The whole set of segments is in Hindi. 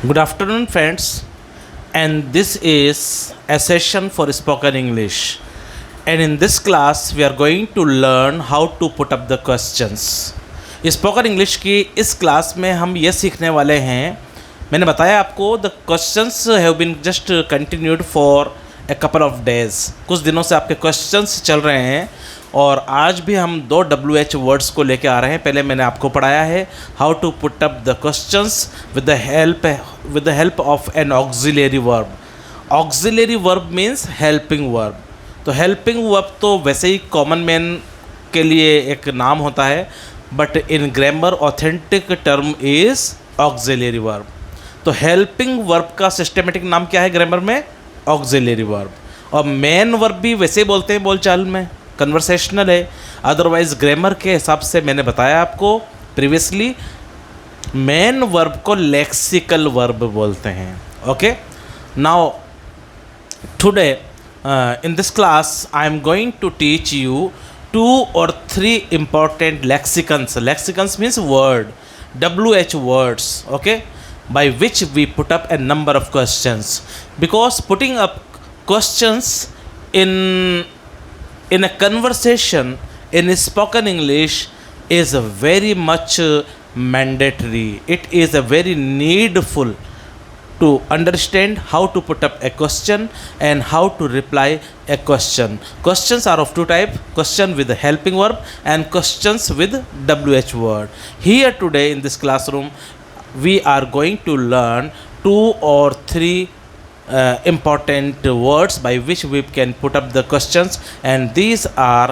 Good afternoon, friends, and this is a session for spoken English. And in this class, we are going to learn how to put up the questions. Spoken English की इस क्लास में हम ये सीखने वाले हैं। मैंने बताया आपको the questions have been just continued for a couple of days. कुछ दिनों से आपके क्वेश्चंस चल रहे हैं और आज भी हम दो WH वर्ड्स को लेके आ रहे हैं। पहले मैंने आपको पढ़ाया है how to put up the questions with the help of an auxiliary verb. Auxiliary verb means helping verb. तो हेल्पिंग वर्ब तो वैसे ही कॉमन मैन के लिए एक नाम होता है, but in grammar authentic term is auxiliary verb. तो हेल्पिंग वर्ब का सिस्टमेटिक नाम क्या है ग्रामर में? Auxiliary verb. और मेन वर्ब भी वैसे ही बोलते हैं बोलचाल में, कन्वर्सेशनल है। अदरवाइज ग्रामर के हिसाब से मैंने बताया आपको प्रीवियसली, मेन वर्ब को लेक्सिकल वर्ब बोलते हैं। Okay, now today in this class I am going to teach you 2 or 3 important lexicons. Lexicons means word, WH words, okay, by which we put up a number of questions. Because putting up questions in a conversation in spoken English is very much mandatory. It is a very needful to understand how to put up a question and how to reply a question. Questions are of two types: question with the helping verb and questions with WH word. Here today in this classroom we are going to learn 2 or 3 important words by which we can put up the questions, and these are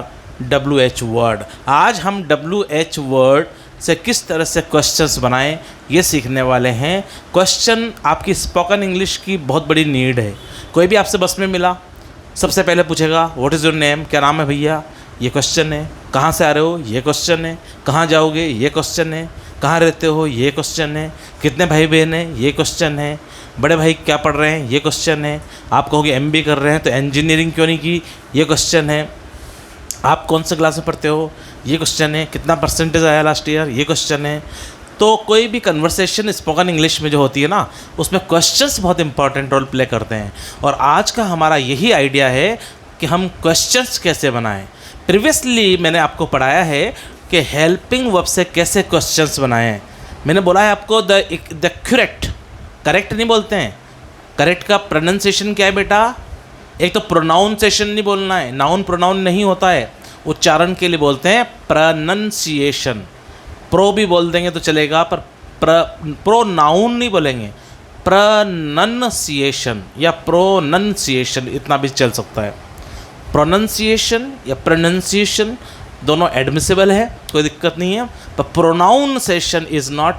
WH word. आज हम WH word से किस तरह से क्वेश्चंस बनाएं ये सीखने वाले हैं। क्वेश्चन आपकी स्पोकन इंग्लिश की बहुत बड़ी नीड है। कोई भी आपसे बस में मिला, सबसे पहले पूछेगा व्हाट इज़ योर नेम, क्या नाम है भैया, ये क्वेश्चन है। कहाँ से आ रहे हो, ये क्वेश्चन है। कहाँ जाओगे, ये क्वेश्चन है। कहाँ रहते हो, ये क्वेश्चन है। कितने भाई बहन हैं, ये क्वेश्चन है। बड़े भाई क्या पढ़ रहे हैं, ये क्वेश्चन है। आप कहोगे MBA कर रहे हैं तो इंजीनियरिंग क्यों नहीं की, ये क्वेश्चन है। आप कौन से क्लास में पढ़ते हो, ये क्वेश्चन है। कितना परसेंटेज आया लास्ट ईयर, ये क्वेश्चन है। तो कोई भी कन्वर्सेशन स्पोकन इंग्लिश में जो होती है ना, उसमें क्वेश्चंस बहुत इंपॉर्टेंट रोल प्ले करते हैं। और आज का हमारा यही आइडिया है कि हम क्वेश्चंस कैसे बनाएं। प्रीवियसली मैंने आपको पढ़ाया है कि हेल्पिंग वर्ब से कैसे क्वेश्चंस बनाएं। मैंने बोला है आपको द करेक्ट नहीं बोलते हैं। करेक्ट का प्रोनाउंसिएशन क्या है बेटा? एक तो प्रोनाउंसिएशन नहीं बोलना है, नाउन प्रोनाउन नहीं होता है। उच्चारण के लिए बोलते हैं प्रोनंसिएशन। प्रो भी बोल देंगे तो चलेगा, पर प्रोनाउन नहीं बोलेंगे। प्रोनंसिएशन या प्रोनंसिएशन इतना भी चल सकता है। प्रोनंसिएशन या प्रोनंसिएशन दोनों एडमिसिबल है, कोई दिक्कत नहीं है, पर pronunciation is not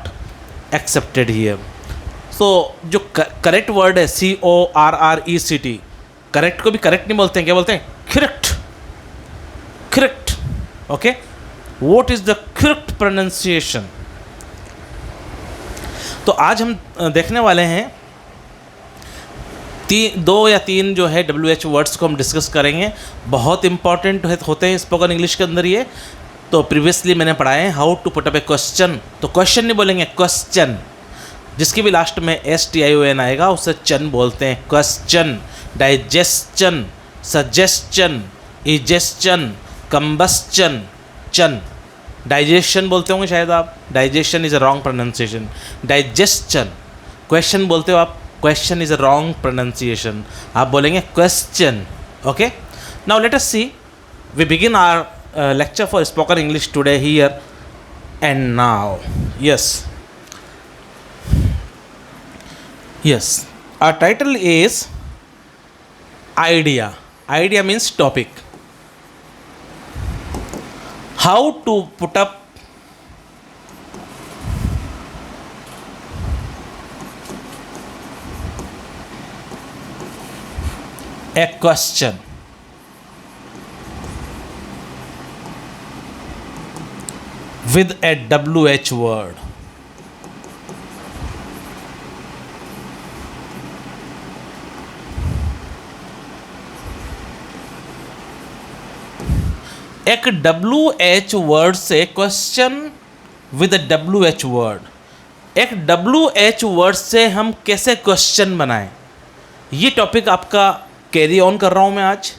accepted here. So जो करेक्ट वर्ड है CORRECT, करेक्ट को भी करेक्ट नहीं बोलते हैं, क्या बोलते हैं? Correct. Okay, what is the correct pronunciation? तो आज हम देखने वाले हैं 2 या 3 जो है WH वर्ड्स को हम डिस्कस करेंगे। बहुत इंपॉर्टेंट होते हैं स्पोकन इंग्लिश के अंदर ये। तो प्रीवियसली मैंने पढ़ाए हैं how to put up a question. तो क्वेश्चन नहीं बोलेंगे, क्वेश्चन। जिसकी भी लास्ट में STION आएगा उसे चन बोलते हैं। क्वेश्चन, डाइजेस्चन, सजेस्चन, इजेस्चन, कंबस्चन, चन। डाइजेशन बोलते होंगे शायद आप, digestion is a wrong pronunciation. Digestion. Question बोलते हो आप, question is a wrong pronunciation, आप बोलेंगे question. Okay, now let us see, we begin our lecture for spoken English today here and now. Yes, our title is idea. Idea means topic. How to put up a question with a WH word. एक WH वर्ड से क्वेश्चन विद WH वर्ड, एक WH वर्ड से हम कैसे क्वेश्चन बनाएं, ये टॉपिक आपका कैरी ऑन कर रहा हूँ मैं। आज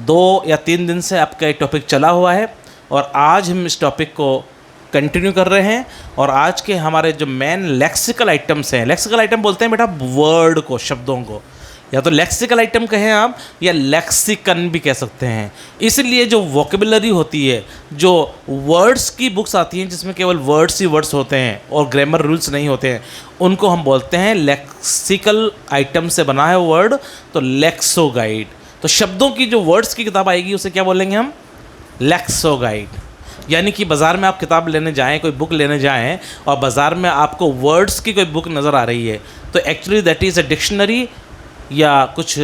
2 या 3 दिन से आपका ये टॉपिक चला हुआ है और आज हम इस टॉपिक को कंटिन्यू कर रहे हैं। और आज के हमारे जो मेन लेक्सिकल आइटम्स हैं, लेक्सिकल आइटम बोलते हैं बेटा वर्ड को, शब्दों को, या तो लेक्सिकल आइटम कहें आप या लेक्सिकन भी कह सकते हैं। इसलिए जो वोकेबुलरी होती है, जो वर्ड्स की बुक्स आती हैं जिसमें केवल वर्ड्स ही वर्ड्स होते हैं और ग्रामर रूल्स नहीं होते हैं, उनको हम बोलते हैं लेक्सिकल आइटम से बना है वर्ड, तो लेक्सो गाइड। तो शब्दों की जो वर्ड्स की किताब आएगी उसे क्या बोलेंगे हम? लेक्सो गाइड। यानी कि बाज़ार में आप किताब लेने जाएं, कोई बुक लेने जाएं और बाज़ार में आपको वर्ड्स की कोई बुक नज़र आ रही है, तो actually that is a dictionary, या कुछ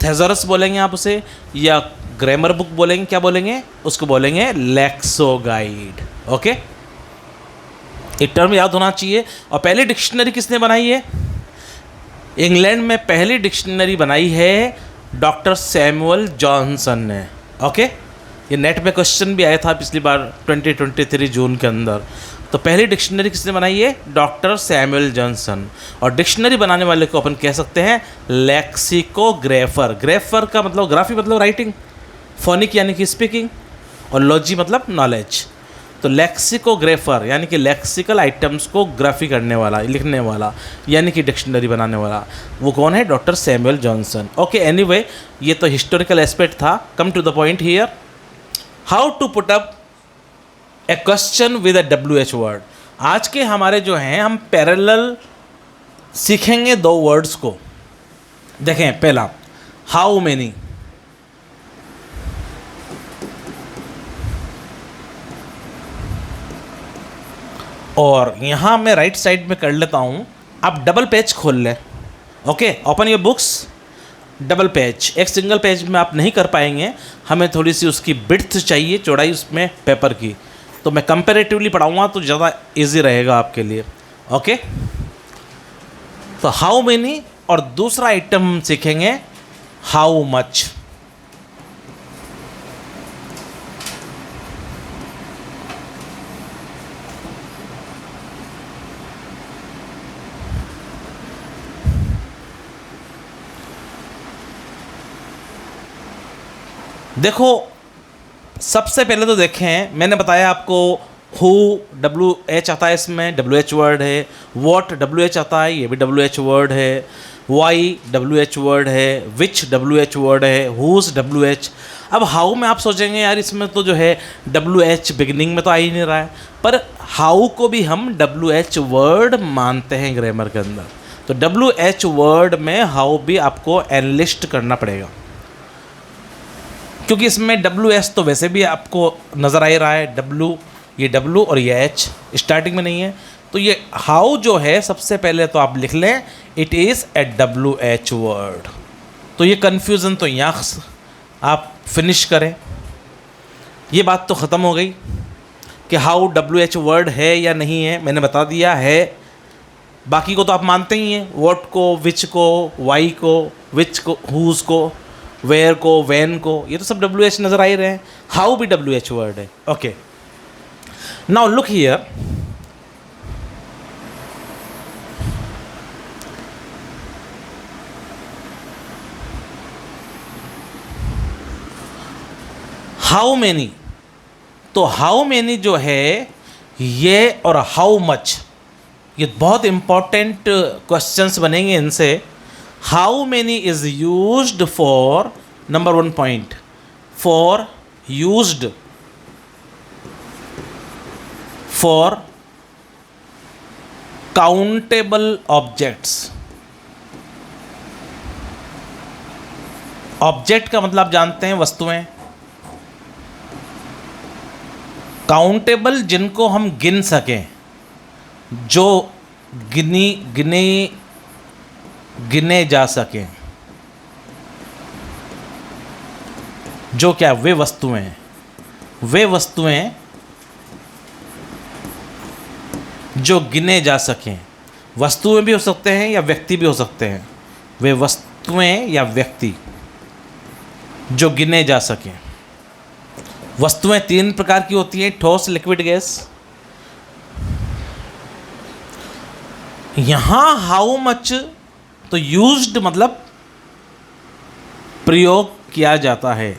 थेजरस बोलेंगे आप उसे, या ग्रामर बुक बोलेंगे, क्या बोलेंगे उसको? बोलेंगे लेक्सो गाइड। ओके, ये टर्म याद होना चाहिए। और पहली डिक्शनरी किसने बनाई है? इंग्लैंड में पहली डिक्शनरी बनाई है डॉक्टर सैमुअल जॉनसन ने। ओके, ये नेट में क्वेश्चन भी आया था पिछली बार 2023 जून के अंदर। तो पहली डिक्शनरी किसने बनाई है? Doctor Samuel Johnson. और डिक्शनरी बनाने वाले को अपन कह सकते हैं लेक्सिकोग्राफर। ग्राफर का मतलब ग्राफी मतलब राइटिंग, फोनिक यानी कि स्पीकिंग, और लॉजी मतलब नॉलेज। तो लेक्सिकोग्राफर यानी कि लेक्सिकल आइटम्स को ग्राफी करने वाला, लिखने वाला, यानी कि डिक्शनरी बनाने वाला, वो कौन है? Doctor Samuel Johnson. Okay, anyway, ये तो हिस्टोरिकल एस्पेक्ट था। Come to the point here, how to put up a question with a WH word. आज के हमारे जो हैं, हम पैरेलल सीखेंगे 2 वर्ड्स को। देखें, पहला हाउ मेनी, और यहां मैं राइट साइड में कर लेता हूं, आप डबल पेज खोल लें। Okay, open your books, double page. एक सिंगल पेज में आप नहीं कर पाएंगे, हमें थोड़ी सी उसकी विड्थ चाहिए, चौड़ाई उसमें पेपर की। तो मैं कंपैरेटिवली पढ़ाऊँगा तो ज़्यादा इजी रहेगा आपके लिए। ओके, तो हाउ मेनी, और दूसरा आइटम हम सीखेंगे हाउ मच। देखो, सबसे पहले तो देखें, मैंने बताया आपको हु WH आता है, इसमें WH वर्ड है। वॉट WH आता है, ये भी WH वर्ड है। वाई WH वर्ड है। विच WH वर्ड है। Whose WH। अब हाउ में आप सोचेंगे यार इसमें तो जो है WH बिगिनिंग में तो आ ही नहीं रहा है, पर हाउ को भी हम WH वर्ड मानते हैं ग्रामर के अंदर। तो WH वर्ड में हाउ भी आपको एनलिस्ट करना पड़ेगा, क्योंकि इसमें WS तो वैसे भी आपको नज़र आ ही रहा है। ये W और ये H स्टार्टिंग में नहीं है, तो ये हाउ जो है सबसे पहले तो आप लिख लें, it is a WH word. तो ये कन्फ्यूज़न तो यहाँ आप फिनिश करें। ये बात तो ख़त्म हो गई कि हाउ WH वर्ड है या नहीं है, मैंने बता दिया है। बाकी को तो आप मानते ही हैं, वॉट को, विच को, वाई को, विच को, हुज को, वेयर को, वैन को, ये तो सब WH नज़र आ ही रहे हैं। हाउ भी WH वर्ड है। Okay, now look here, how many. तो हाउ मेनी जो है ये, और हाउ मच, ये बहुत इंपॉर्टेंट क्वेश्चंस बनेंगे इनसे। How many is used for, number 1 point, for used for countable objects. Object का मतलब आप जानते हैं वस्तुएं, काउंटेबल जिनको हम गिन सकें, जो गिने जा सकें, जो क्या वे वस्तुएं हैं, वे वस्तुएं जो गिने जा सकें। वस्तुएं भी हो सकते हैं या व्यक्ति भी हो सकते हैं। वे वस्तुएं या व्यक्ति जो गिने जा सकें। वस्तुएं 3 प्रकार की होती हैं, ठोस, लिक्विड, गैस। यहाँ हाउ मच तो यूज्ड मतलब प्रयोग किया जाता है।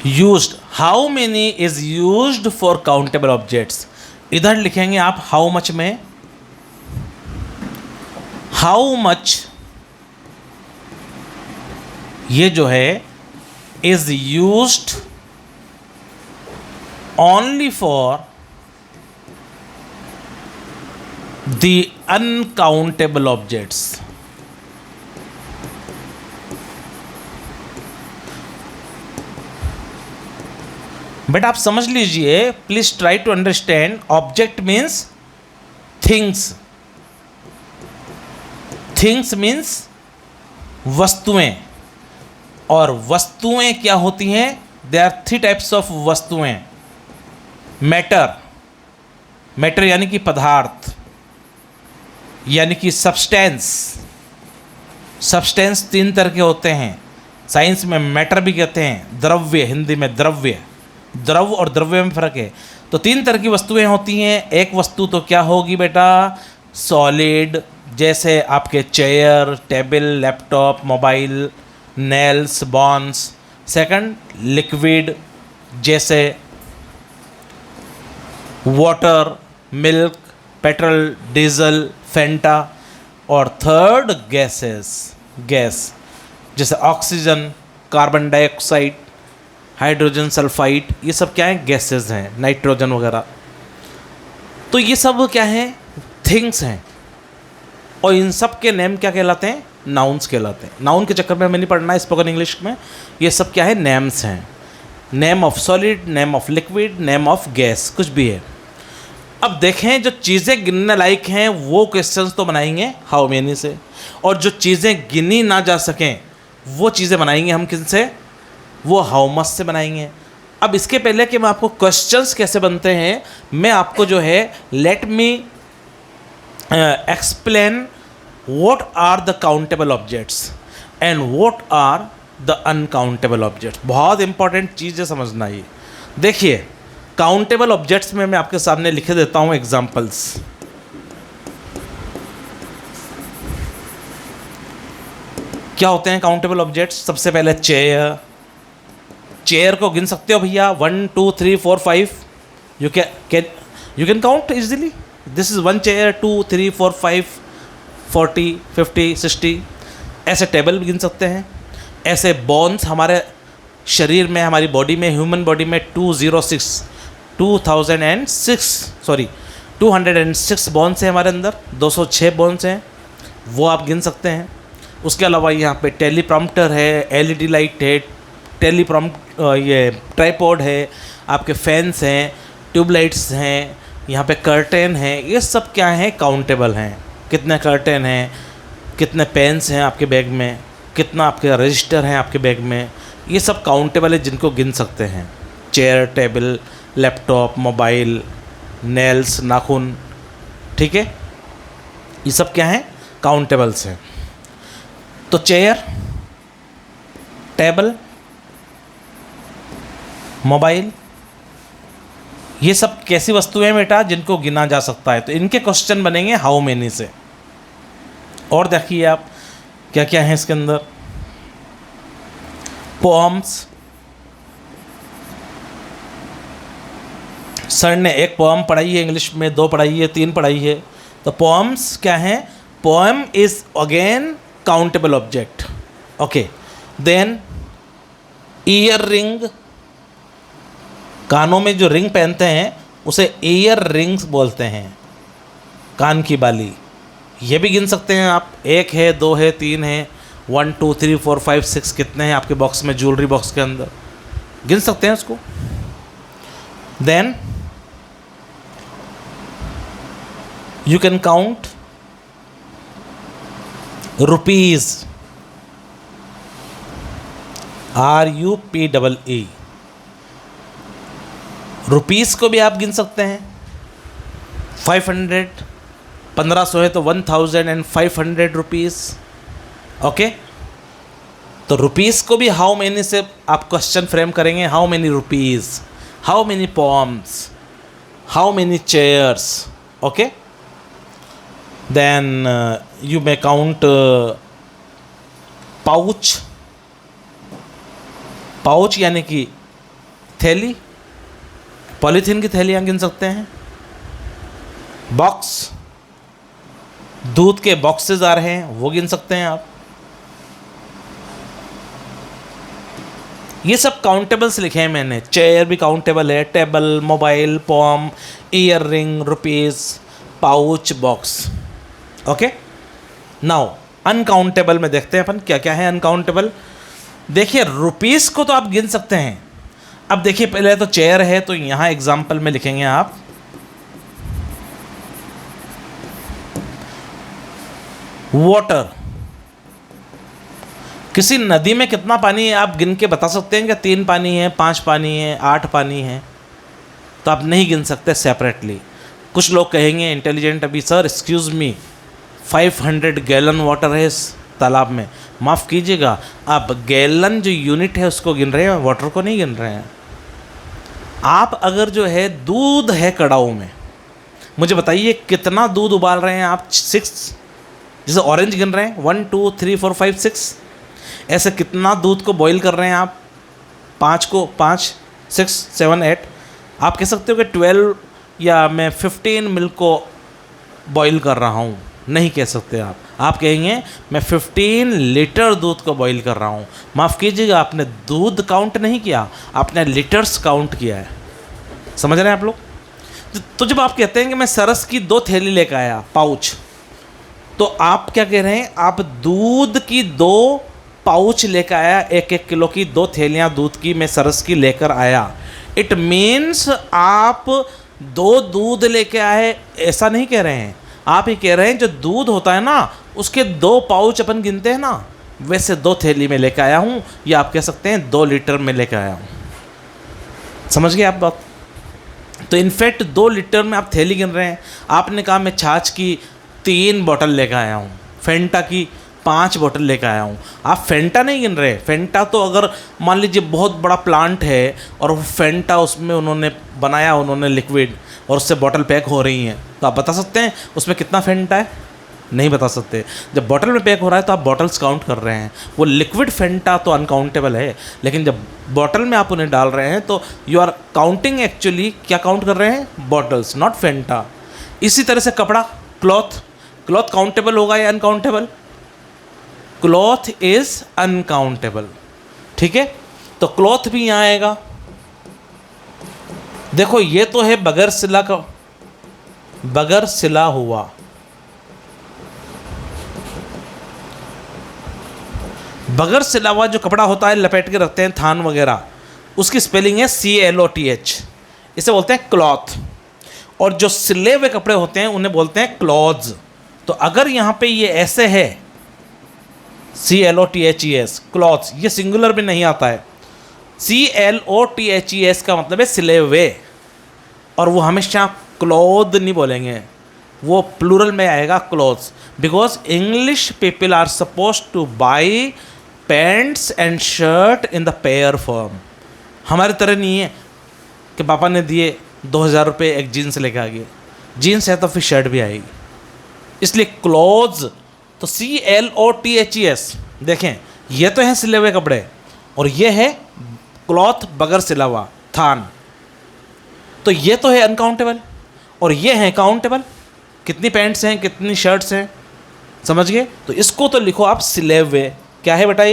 Used, how many is used for countable objects. इधर लिखेंगे आप हाउ मच में, हाउ मच ये जो है is used only for the uncountable objects. But आप समझ लीजिए, please try to understand, object means things, things means वस्तुएं, और वस्तुएं क्या होती हैं? दे आर 3 टाइप्स ऑफ वस्तुएं। मैटर, मैटर यानी कि पदार्थ, यानी कि सब्सटेंस, सब्सटेंस 3 तरह के होते हैं, साइंस में मैटर भी कहते हैं, द्रव्य, हिंदी में द्रव्य, द्रव और द्रव्य में फर्क है। तो 3 तरह की वस्तुएं होती हैं। एक वस्तु तो क्या होगी बेटा? सॉलिड, जैसे आपके chair, table, laptop, mobile, nails, bones. Second, liquid, जैसे water, milk, petrol, diesel, Fanta. और थर्ड, गैसेस, गैस, जैसे oxygen, carbon dioxide, hydrogen sulphide, ये सब क्या है? गैसेस हैं, नाइट्रोजन वगैरह। तो ये सब क्या है? थिंग्स हैं। और इन सब के नेम क्या कहलाते हैं? नाउन्स कहलाते हैं। नाउन के चक्कर में हमें नहीं पढ़ना है स्पोकन इंग्लिश में, ये सब क्या है? नेम्स हैं। Name of solid, name of liquid, name of gas, कुछ भी है। अब देखें, जो चीज़ें गिनने लायक हैं वो क्वेश्चंस तो बनाएंगे हाउ मेनी से, और जो चीज़ें गिनी ना जा सकें वो चीज़ें बनाएंगे हम किन से? वो हाउ मच से बनाएंगे। अब इसके पहले कि मैं आपको क्वेश्चंस कैसे बनते हैं, मैं आपको जो है let me explain what are the countable objects and what are the uncountable objects. बहुत इंपॉर्टेंट चीज़ है समझना ये। देखिए, काउंटेबल ऑब्जेक्ट्स में मैं आपके सामने लिखे देता हूँ एग्जाम्पल्स। क्या होते हैं काउंटेबल ऑब्जेक्ट्स? सबसे पहले चेयर, चेयर को गिन सकते हो भैया? 1 2 3 4 5, you can count easily. This is 1 chair, 2 3 4 5 40 50 60। ऐसे टेबल भी गिन सकते हैं। ऐसे बोन्स हमारे शरीर में, हमारी बॉडी में, ह्यूमन बॉडी में 206 बोन्स हैं हमारे अंदर, 206 बोन्स हैं, वो आप गिन सकते हैं। उसके अलावा यहाँ पे टेलीप्रॉम्प्टर है, एलईडी लाइट है, ये ट्राइपॉड है, आपके फैंस हैं, ट्यूबलाइट्स हैं, यहाँ पे कर्टेन है। ये सब क्या है? काउंटेबल हैं। कितने कर्टेन हैं, कितने पेन्स हैं आपके बैग में, कितना आपके रजिस्टर हैं आपके बैग में, ये सब काउंटेबल है जिनको गिन सकते हैं। Chair, table, laptop, mobile, nails, नाखून, ठीक है, ये सब क्या हैं? काउंटेबल्स हैं। तो चेयर, टेबल, मोबाइल, ये सब कैसी वस्तुएं हैं बेटा? जिनको गिना जा सकता है। तो इनके क्वेश्चन बनेंगे हाउ मेनी से। और देखिए आप क्या क्या है इसके अंदर। पोअम्स, सर ने एक पोअम पढ़ाई है इंग्लिश में, 2 पढ़ाई है, 3 पढ़ाई है। तो पोअम्स क्या है? Poem is again countable object. Okay, then earring, कानों में जो रिंग पहनते हैं उसे ईयर रिंग्स बोलते हैं, कान की बाली। ये भी गिन सकते हैं आप। 1 है, 2 है, 3 है, 1 2 3 4 5 6 कितने हैं आपके बॉक्स में, ज्वेलरी बॉक्स के अंदर, गिन सकते हैं उसको। Then you can count rupees, RUPEE, rupees को भी आप गिन सकते हैं। 500, 1500 है तो 1500 रुपीज़। ओके, तो रुपीज़ को भी हाउ मेनी से आप क्वेश्चन फ्रेम करेंगे, how many rupees, how many poems, how many chairs, okay. Then you may count pouch, pouch यानी कि थैली, पॉलीथीन की थैलियाँ गिन सकते हैं। बॉक्स, दूध के बॉक्सेस आ रहे हैं वो गिन सकते हैं आप। ये सब काउंटेबल्स लिखे हैं मैंने। चेयर भी काउंटेबल है, table, mobile, poem, earring, rupees, pouch, box, okay. Now uncountable में देखते हैं अपन क्या क्या है अनकाउंटेबल। देखिए रुपीज़ को तो आप गिन सकते हैं। अब देखिए पहले तो चेयर है, तो यहाँ एग्जाम्पल में लिखेंगे आप वाटर। किसी नदी में कितना पानी है आप गिन के बता सकते हैं क्या? 3 पानी है, 5 पानी है, 8 पानी है? तो आप नहीं गिन सकते सेपरेटली। कुछ लोग कहेंगे इंटेलिजेंट अभी, sir excuse me 500 gallon water है इस तालाब में। माफ़ कीजिएगा, आप गैलन जो यूनिट है उसको गिन रहे हैं, वाटर को नहीं गिन रहे हैं। आप अगर जो है दूध है कड़ाऊ में, मुझे बताइए कितना दूध उबाल रहे हैं आप? 6, जैसे ऑरेंज गिन रहे हैं 1 2 3 4 5 6, ऐसे कितना दूध को बॉईल कर रहे हैं आप? 5 को 5 6 7 8। आप कह सकते हो कि 12 या मैं 15 मिल्क को बॉईल कर रहा हूँ, नहीं कह सकते आप। आप कहेंगे मैं 15 लीटर दूध को बॉईल कर रहा हूँ। माफ़ कीजिएगा, आपने दूध काउंट नहीं किया, आपने लीटर्स काउंट किया है। समझ रहे हैं आप लोग? तो जब आप कहते हैं कि मैं सरस की 2 थैली लेकर आया, पाउच, तो आप क्या कह रहे हैं? आप दूध की 2 पाउच लेकर आया, 1-1 किलो की 2 थैलियाँ दूध की मैं सरस की लेकर आया। इट मीन्स आप 2 दूध लेके आए, ऐसा नहीं कह रहे हैं। आप ही कह रहे हैं जो दूध होता है ना, उसके 2 पाउच अपन गिनते हैं ना, वैसे 2 थैली में लेकर आया हूँ, या आप कह सकते हैं 2 लीटर में लेकर आया हूँ। समझ गए आप बात? तो इनफैक्ट 2 लीटर में आप थैली गिन रहे हैं। आपने कहा मैं छाछ की 3 बॉटल लेकर आया हूँ, फेंटा की 5 बॉटल लेकर आया हूँ। आप फेंटा नहीं गिन रहे। फेंटा तो अगर मान लीजिए बहुत बड़ा प्लांट है और वो फेंटा उसमें उन्होंने बनाया, उन्होंने लिक्विड, और उससे बॉटल पैक हो रही हैं, तो आप बता सकते हैं उसमें कितना फेंटा है? नहीं बता सकते। जब बॉटल में पैक हो रहा है तो आप बॉटल्स काउंट कर रहे हैं। वो लिक्विड फेंटा तो अनकाउंटेबल है, लेकिन जब बॉटल में आप उन्हें डाल रहे हैं तो यू आर काउंटिंग, एक्चुअली क्या काउंट कर रहे हैं? बॉटल्स, नॉट फेंटा। इसी तरह से कपड़ा, क्लॉथ, क्लॉथ काउंटेबल होगा या अनकाउंटेबल? क्लॉथ इज अनकाउंटेबल, ठीक है। तो क्लॉथ भी यहाँ आएगा। देखो ये तो है बगैर सिला का, बगैर सिला हुआ। बगैर सिला हुआ जो कपड़ा होता है, लपेट के रखते हैं थान वगैरह, उसकी स्पेलिंग है CLOTH। इसे बोलते हैं क्लॉथ। और जो सिले हुए कपड़े होते हैं उन्हें बोलते हैं क्लॉथ्स। तो अगर यहाँ पे ये ऐसे है CLOTHES, क्लॉथ्स, ये सिंगुलर भी नहीं आता है। CLOTHES का मतलब है सिले हुए, और वो हमेशा क्लॉथ नहीं बोलेंगे, वो प्लूरल में आएगा clothes, because English people are suppose to buy pants and shirt in the pair form. हमारी तरह नहीं है कि पापा ने दिए 2000 रुपये एक जीन्स लेके आ गए। जीन्स है तो फिर शर्ट भी आएगी, इसलिए क्लॉथ्स। तो CLOTHES, देखें ये तो है सिले हुए कपड़े, और ये है क्लॉथ बगैर सिला हुआ, थान। तो ये तो है अनकाउंटेबल और ये है काउंटेबल। कितनी पैंट्स हैं, कितनी शर्ट्स हैं, समझ गए? तो इसको तो लिखो आप सिले हुए। क्या है बेटा?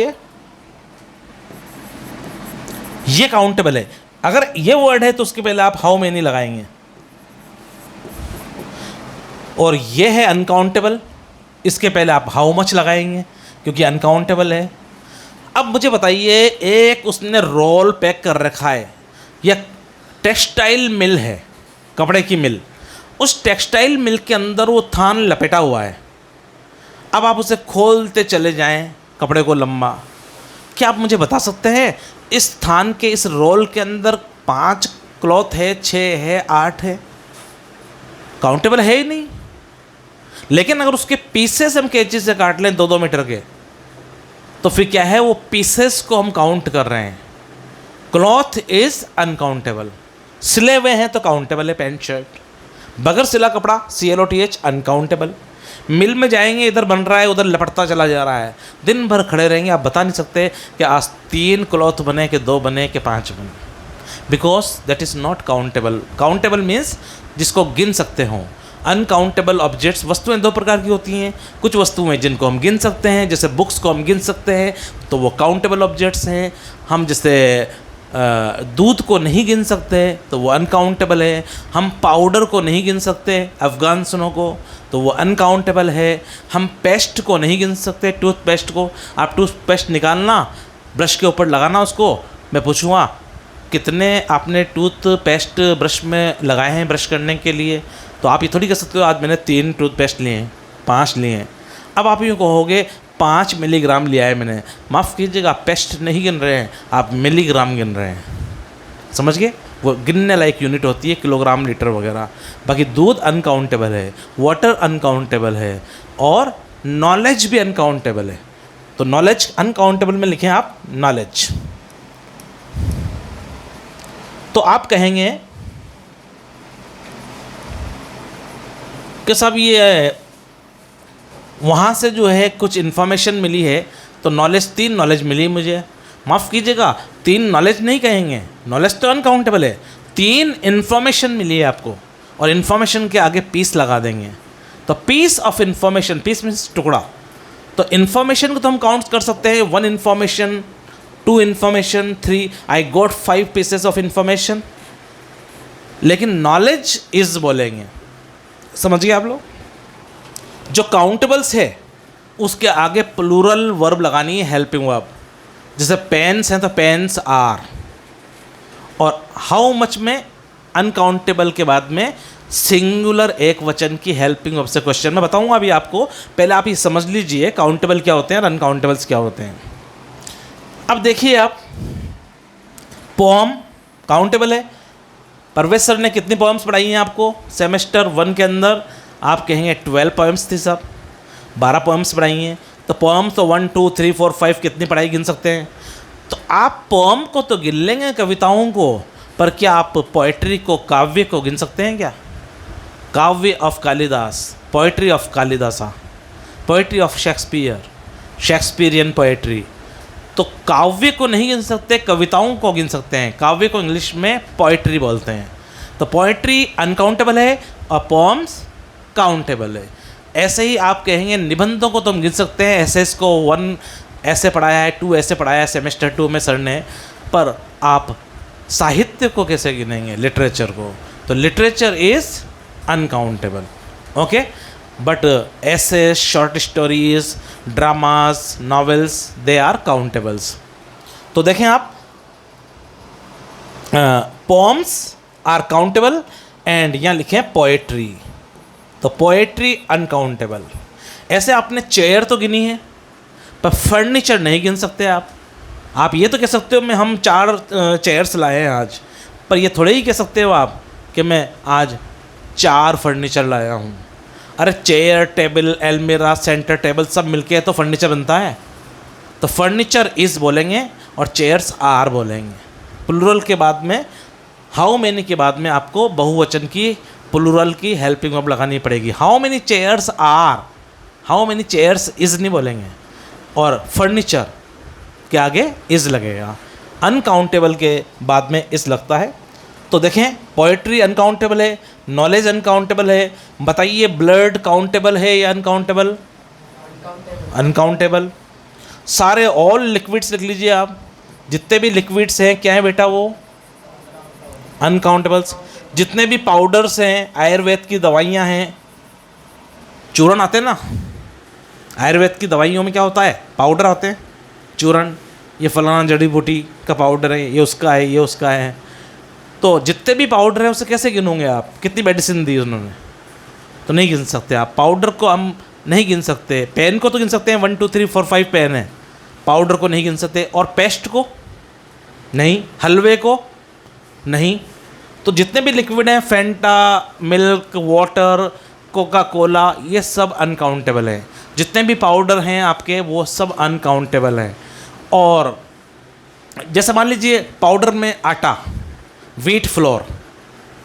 ये काउंटेबल है। अगर ये वर्ड है तो उसके पहले आप हाउ मेनी लगाएंगे, और ये है अनकाउंटेबल, इसके पहले आप हाउ मच लगाएंगे, क्योंकि अनकाउंटेबल है। अब मुझे बताइए, एक उसने रोल पैक कर रखा है, या टेक्सटाइल मिल है, कपड़े की मिल, उस टेक्सटाइल मिल के अंदर वो थान लपेटा हुआ है। अब आप उसे खोलते चले जाएं कपड़े को लंबा, क्या आप मुझे बता सकते हैं इस थान के, इस रोल के अंदर 5 क्लॉथ है, 6 है, 8 है? काउंटेबल है ही नहीं। लेकिन अगर उसके पीसेस हम कैंची से काट लें 2-2 मीटर के, तो फिर क्या है, वो पीसेस को हम काउंट कर रहे हैं। क्लॉथ इज अनकाउंटेबल, सिले हुए हैं तो काउंटेबल है पेंट शर्ट, बगैर सिला कपड़ा CLOTH अनकाउंटेबल। मिल में जाएंगे, इधर बन रहा है उधर लपटता चला जा रहा है, दिन भर खड़े रहेंगे, आप बता नहीं सकते कि आज 3 क्लॉथ बने कि 2 बने कि 5 बने, because that is not countable. Countable means जिसको गिन सकते हों। अनकाउंटेबल ऑब्जेक्ट्स, वस्तुएं 2 प्रकार की होती हैं, कुछ वस्तुएं जिनको हम गिन सकते हैं, जैसे बुक्स को हम गिन सकते हैं तो वो काउंटेबल ऑब्जेक्ट्स हैं। हम जैसे दूध को नहीं गिन सकते तो वो अनकाउंटेबल है। हम पाउडर को नहीं गिन सकते अफ़गानिस्तानों को तो वो अनकाउंटेबल है। हम पेस्ट को नहीं गिन सकते, टूथपेस्ट को। आप टूथपेस्ट निकालना, ब्रश के ऊपर लगाना उसको, मैं पूछूँगा कितने आपने टूथपेस्ट ब्रश में लगाए हैं ब्रश करने के लिए, तो आप ये थोड़ी कह सकते हो आज मैंने 3 टूथपेस्ट लिए हैं, 5 लिए हैं। अब आप यूँ कहोगे 5 मिलीग्राम लिया है मैंने, माफ़ कीजिएगा पेस्ट नहीं गिन रहे हैं आप, मिलीग्राम गिन रहे हैं, समझ गए। वो गिनने लायक यूनिट होती है किलोग्राम, लीटर वगैरह। बाकी दूध अनकाउंटेबल है, वाटर अनकाउंटेबल है और नॉलेज भी अनकाउंटेबल है। तो नॉलेज अनकाउंटेबल में लिखें आप नॉलेज। तो आप कहेंगे कि साहब ये वहाँ से जो है कुछ इन्फॉर्मेशन मिली है तो नॉलेज 3 नॉलेज मिली मुझे। माफ़ कीजिएगा 3 नॉलेज नहीं कहेंगे, नॉलेज तो अनकाउंटेबल है। 3 इन्फॉर्मेशन मिली है आपको और इन्फॉर्मेशन के आगे पीस लगा देंगे तो piece of information, piece means टुकड़ा। तो इन्फॉर्मेशन को तो हम काउंट कर सकते हैं, 1 information, 2 information, 3, I got 5 pieces of information. लेकिन नॉलेज इज़ बोलेंगे, समझिए आप लोग। जो काउंटेबल्स है उसके आगे प्लूरल वर्ब लगानी है, हेल्पिंग वर्ब। जैसे पेन्स हैं तो पेन्स आर, और हाउ मच में अनकाउंटेबल के बाद में सिंगुलर एक वचन की हेल्पिंग वर्ब से क्वेश्चन मैं बताऊंगा अभी आपको। पहले आप ये समझ लीजिए काउंटेबल क्या होते हैं और अनकाउंटेबल्स क्या होते हैं। अब देखिए आप, पोम काउंटेबल है। परवेज सर ने कितनी पोएम्स पढ़ाई हैं आपको सेमेस्टर 1 के अंदर? आप कहेंगे 12 पोएम्स थी साहब, 12 पोएम्स पढ़ाई हैं। तो पोएम्स तो 1 2 3 4 5 कितनी पढ़ाई गिन सकते हैं? तो आप पोएम को तो गिन लेंगे, कविताओं को, पर क्या आप पोएट्री को, काव्य को गिन सकते हैं क्या? काव्य of Kalidas, poetry of Kalidasa, poetry of Shakespeare, Shakespearean poetry. तो काव्य को नहीं गिन सकते, कविताओं को गिन सकते हैं। काव्य को इंग्लिश में पोएट्री बोलते हैं। तो पोएट्री अनकाउंटेबल है और पोम्स काउंटेबल है। ऐसे ही आप कहेंगे निबंधों को तो हम गिन सकते हैं, एसेस को 1 ऐसे पढ़ाया है, 2 ऐसे पढ़ाया है सेमेस्टर 2 में सर ने, पर आप साहित्य को कैसे गिनेंगे, लिटरेचर को? तो literature is uncountable, okay. But ऐसे short stories, dramas, novels, they are countables. तो देखें आप, पोम्स आर काउंटेबल एंड यहाँ लिखें पोएट्री, तो पोएट्री अनकाउंटेबल। ऐसे आपने चेयर तो गिनी है पर फर्नीचर नहीं गिन सकते आप ये तो कह सकते हो मैं हम 4 चेयर्स लाए हैं आज, पर ये थोड़े ही कह सकते हो आप कि मैं आज 4 फर्नीचर लाया हूँ। अरे चेयर, टेबल, अलमीरा, सेंटर टेबल सब मिलके तो फर्नीचर बनता है। तो फर्नीचर इज़ बोलेंगे और चेयर्स आर बोलेंगे। प्लूरल के बाद में, हाउ मेनी के बाद में आपको बहुवचन की प्लूरल की हेल्पिंग वर्ब लगानी पड़ेगी। How many chairs are, how many chairs is नहीं बोलेंगे, और फर्नीचर के आगे इज़ लगेगा। अनकाउंटेबल के बाद में इज़ लगता है। तो देखें, पोएट्री अनकाउंटेबल है, नॉलेज अनकाउंटेबल है। बताइए ब्लड काउंटेबल है या अनकाउंटेबल? अनकाउंटेबल। सारे ऑल लिक्विड्स लिख लीजिए आप, जितने भी लिक्विड्स हैं क्या है बेटा वो? अनकाउंटेबल्स। जितने भी पाउडर्स हैं, आयुर्वेद की दवाइयाँ हैं, चूर्ण आते हैं ना, आयुर्वेद की दवाइयों में क्या होता है? पाउडर आते हैं, चूर्ण। ये फलाना जड़ी बूटी का पाउडर है, ये उसका है, ये उसका है। तो जितने भी पाउडर हैं उसे कैसे गिनोगे आप? कितनी मेडिसिन दी उन्होंने? तो नहीं गिन सकते आप। पाउडर को हम नहीं गिन सकते। पेन को तो गिन सकते हैं, 1 2 3 4 5 पेन है। पाउडर को नहीं गिन सकते, और पेस्ट को नहीं, हलवे को नहीं। तो जितने भी लिक्विड हैं, फेंटा, मिल्क, वाटर, कोका कोला, ये सब अनकाउंटेबल हैं। जितने भी पाउडर हैं आपके वो सब अनकाउंटेबल हैं। और जैसे मान लीजिए पाउडर में आटा, व्हीट फ्लोर,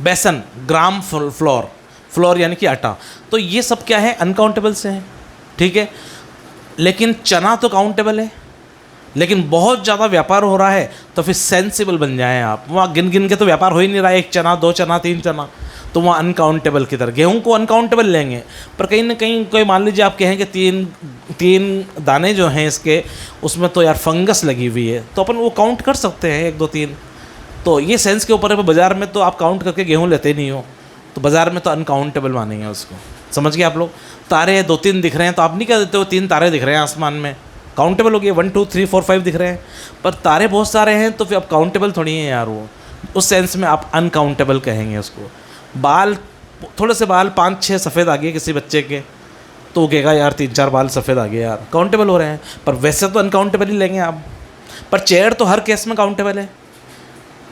बेसन, ग्राम फ्लोर, फ्लोर यानी कि आटा, तो ये सब क्या है, अनकाउंटेबल से हैं, ठीक है। लेकिन चना तो काउंटेबल है। लेकिन बहुत ज़्यादा व्यापार हो रहा है तो फिर सेंसिबल बन जाएं आप। वहाँ गिन गिन के तो व्यापार हो ही नहीं रहा है, 1 चना 2 चना 3 चना, तो वहाँ अनकाउंटेबल की तरह। गेहूँ को अनकाउंटेबल लेंगे, पर कहीं ना कहीं कोई मान लीजिए आप कहें कि तीन दाने जो हैं इसके, उसमें तो यार फंगस लगी हुई है, तो अपन वो काउंट कर सकते हैं 1 2 3। तो ये सेंस के ऊपर है। बाज़ार में तो आप काउंट करके गेहूँ लेते नहीं हो, तो बाज़ार में तो अनकाउंटेबल मानेंगे उसको। समझ गए आप लोग। तारे 2 3 दिख रहे हैं तो आप नहीं कह देते हो 3 तारे दिख रहे हैं आसमान में, काउंटेबल हो गए। 1 2 3 4 5 दिख रहे हैं, पर तारे बहुत सारे हैं तो फिर अब काउंटेबल थोड़ी है यार वो। उस सेंस में आप अनकाउंटेबल कहेंगे उसको। बाल, थोड़े से बाल 5 6 सफ़ेद आ गए किसी बच्चे के, तो वो कहेगा यार 3 4 बाल सफ़ेद आ गए यार, काउंटेबल हो रहे हैं। पर वैसे तो अनकाउंटेबल ही लेंगे आप। पर चेयर तो हर केस में काउंटेबल है।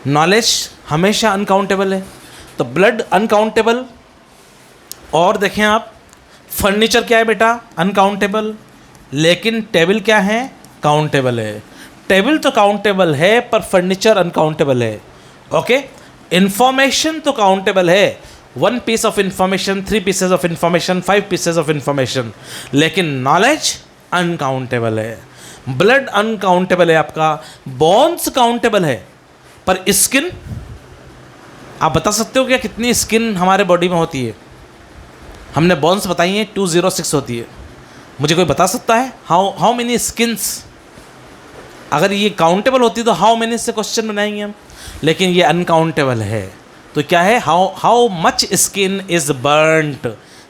नॉलेज हमेशा अनकाउंटेबल है। तो ब्लड अनकाउंटेबल। और देखें आप, फर्नीचर क्या है बेटा, अनकाउंटेबल। लेकिन टेबल क्या है, काउंटेबल है। टेबल तो काउंटेबल है पर फर्नीचर अनकाउंटेबल है। ओके। इंफॉर्मेशन तो काउंटेबल है, 1 piece of information, 3 pieces of information, 5 pieces of information. लेकिन नॉलेज अनकाउंटेबल है। ब्लड अनकाउंटेबल है आपका, बोन्स काउंटेबल है, पर स्किन आप बता सकते हो क्या कितनी स्किन हमारे बॉडी में होती है? हमने बोन्स बताई हैं 206 होती है। मुझे कोई बता सकता है हाउ मेनी स्किन्स? अगर ये काउंटेबल होती तो हाउ मेनी से क्वेश्चन बनाएंगे हम, लेकिन ये अनकाउंटेबल है। तो क्या है, how much skin is burned,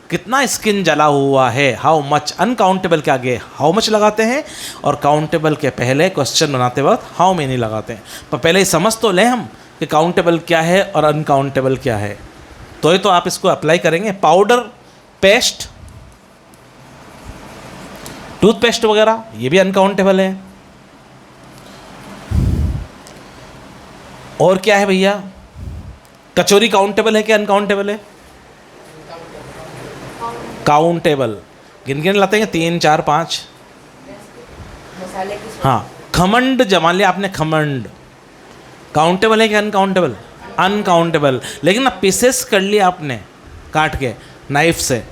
कितना स्किन जला हुआ है, हाउ मच। अनकाउंटेबल के आगे हाउ मच लगाते हैं और काउंटेबल के पहले क्वेश्चन बनाते वक्त हाउ मेनी लगाते हैं। पर पहले ही समझ तो लें हम कि काउंटेबल क्या है और अनकाउंटेबल क्या है, तो ये तो आप इसको अप्लाई करेंगे। पाउडर, पेस्ट, टूथपेस्ट वगैरह ये भी अनकाउंटेबल है। और क्या है भैया, कचौरी काउंटेबल है कि अनकाउंटेबल है? काउंटेबल। गिन गिन लाते हैं 3 4 5। हाँ, खमंड जमा लिया आपने, खमंड काउंटेबल है कि अनकाउंटेबल? अनकाउंटेबल। लेकिन अब पीसेस कर लिया आपने काट के नाइफ से,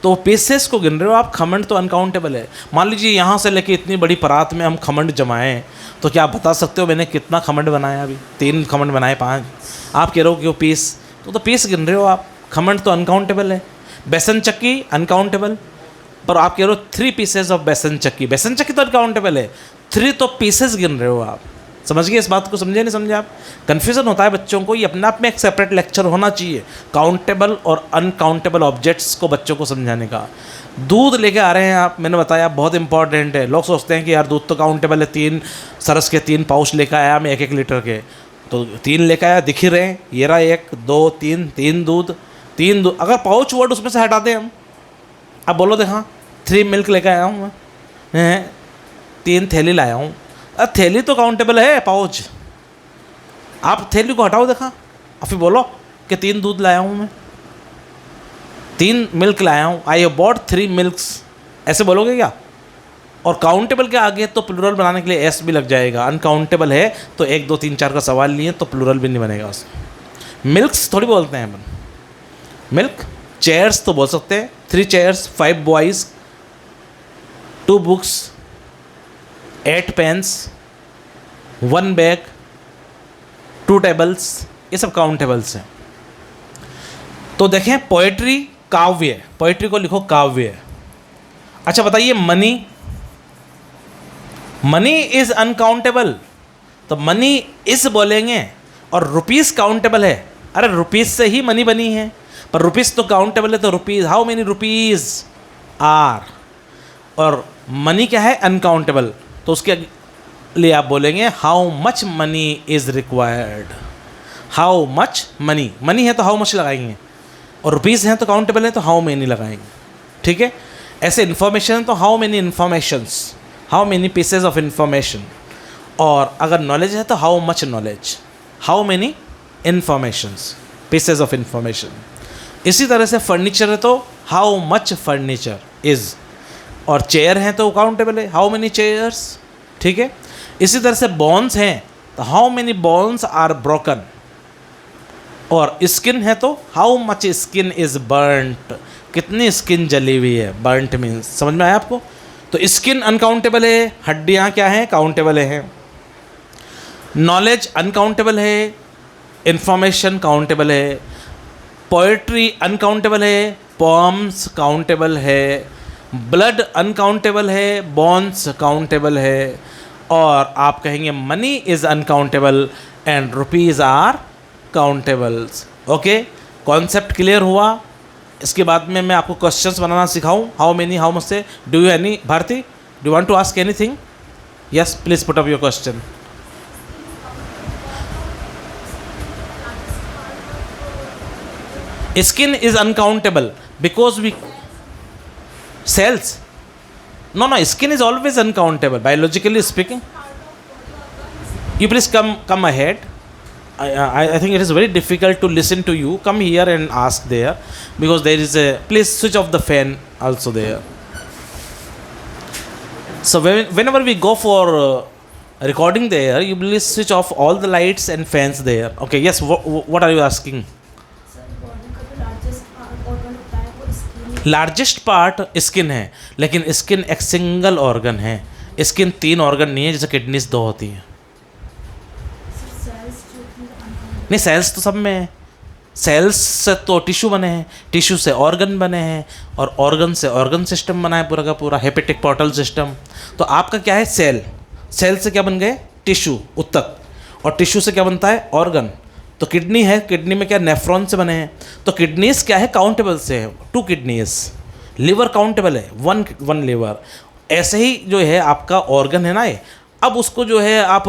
तो पीसेस को गिन रहे हो आप। खमंड तो अनकाउंटेबल है। मान लीजिए यहाँ से लेके इतनी बड़ी परात में हम खमंड जमाएं, तो क्या आप बता सकते हो मैंने कितना खमंड बनाया? अभी 3 खमंड बनाए, 5 आप कह रहे हो कि वो पीस, तो पीस गिन रहे हो आप। खमंड तो अनकाउंटेबल है। बेसन चक्की अनकाउंटेबल, पर आप कह रहे हो 3 पीसेज ऑफ बेसन चक्की। बेसन चक्की तो अनकाउंटेबल है, 3 तो पीसेस गिन रहे हो आप। समझ गए इस बात को? समझे नहीं समझे आप? कन्फ्यूज़न होता है बच्चों को। ये अपने आप में एक सेपरेट लेक्चर होना चाहिए, काउंटेबल और अनकाउंटेबल ऑब्जेक्ट्स को बच्चों को समझाने का। दूध लेके आ रहे हैं आप, मैंने बताया बहुत इंपॉर्टेंट है। लोग सोचते हैं कि यार दूध तो काउंटेबल है, 3 सरस के 3 पाउच लेकर आया मैं 1 लीटर के, तो 3 लेकर आया, दिख ही रहे हैं। ये रहा 1 2 3 दूध, 3 दूध। अगर पाउच वर्ड उसमें से हटा दें हम, अब बोलो देखा 3 मिल्क लेकर आया हूँ मैं, 3 थैली लाया हूँ। अरे थैली तो काउंटेबल है, पाउच। आप थैली को हटाओ देखा, और फिर बोलो कि 3 दूध लाया हूँ मैं, 3 मिल्क लाया हूँ, आई हैव बॉट 3 मिल्क्स, ऐसे बोलोगे क्या? और काउंटेबल के आगे तो प्लूरल बनाने के लिए एस भी लग जाएगा। अनकाउंटेबल है तो 1 2 3 4 का सवाल नहीं है तो प्लूरल भी नहीं बनेगा उसमें। मिल्क्स थोड़ी बोलते हैं अपन। मिल्क। चेयर्स तो बोल सकते हैं, 3 chairs, 5 boys, 2 books, 8 pens, 1 bag, 2 tables, ये सब काउंटेबल्स हैं। तो देखें, पोएट्री काव्य, पोएट्री को लिखो काव्य। अच्छा बताइए, मनी, मनी इज अनकाउंटेबल, तो मनी इज बोलेंगे। और रुपीस काउंटेबल है, अरे रुपीस से ही मनी बनी है, पर रुपीस तो काउंटेबल है, तो rupees, how many rupees are. और मनी क्या है, अनकाउंटेबल, तो उसके लिए आप बोलेंगे how much money is required. How much money, money है तो हाउ मच लगाएंगे, और रुपीज़ हैं तो काउंटेबल है तो हाउ मेनी लगाएंगे। ठीक है। ऐसे इन्फॉर्मेशन तो how many informations, how many pieces of information. और अगर नॉलेज है तो how much knowledge, how many informations, pieces of information. इसी तरह से फर्नीचर है तो हाउ मच फर्नीचर इज़, और चेयर हैं तो काउंटेबल है, हाउ मेनी चेयर्स, ठीक है। इसी तरह से बोन्स हैं तो how many bones are broken, और स्किन है तो how much skin is burnt, कितनी स्किन जली हुई है, बर्नट मीन्स, समझ में आया आपको। तो स्किन अनकाउंटेबल है, हड्डियाँ क्या हैं, काउंटेबल हैं। नॉलेज अनकाउंटेबल है, इंफॉर्मेशन काउंटेबल है। पोएट्री अनकाउंटेबल है, पोम्स काउंटेबल है। ब्लड अनकाउंटेबल है, बोन्स काउंटेबल है। और आप कहेंगे money is uncountable and rupees are countables. Okay, concept clear हुआ। इसके बाद में मैं आपको क्वेश्चंस बनाना सिखाऊं, हाउ मेनी, हाउ मच से, do you any, Bharti do want to ask anything? Yes please put up your question. Skin is uncountable because we cells. No, skin is always uncountable biologically speaking. You please come ahead. I think it is very difficult to listen to you. Come here and ask there because there is a. Please switch off the fan also there. So whenever we go for recording there, you please switch off all the lights and fans there. Okay. Yes. What are you asking? Largest part skin है, लेकिन स्किन एक सिंगल ऑर्गन है। स्किन 3 ऑर्गन नहीं है जैसे किडनीज 2 होती हैं। नहीं, सेल्स तो सब में है। सेल्स से तो टिश्यू बने हैं, टिश्यू से ऑर्गन बने हैं, और ऑर्गन से ऑर्गन सिस्टम बना है पूरा का पूरा, हेपेटिक पोर्टल सिस्टम। तो आपका क्या है, सेल। सेल से क्या बन गए, टिश्यू, ऊतक, और टिश्यू से क्या बनता है, ऑर्गन। तो किडनी है, किडनी में क्या नेफ्रॉन से बने हैं। तो किडनीज क्या है, काउंटेबल से है, 2 किडनीज। लिवर काउंटेबल है, 1 लिवर। ऐसे ही जो है आपका ऑर्गन है ना ये, अब उसको जो है आप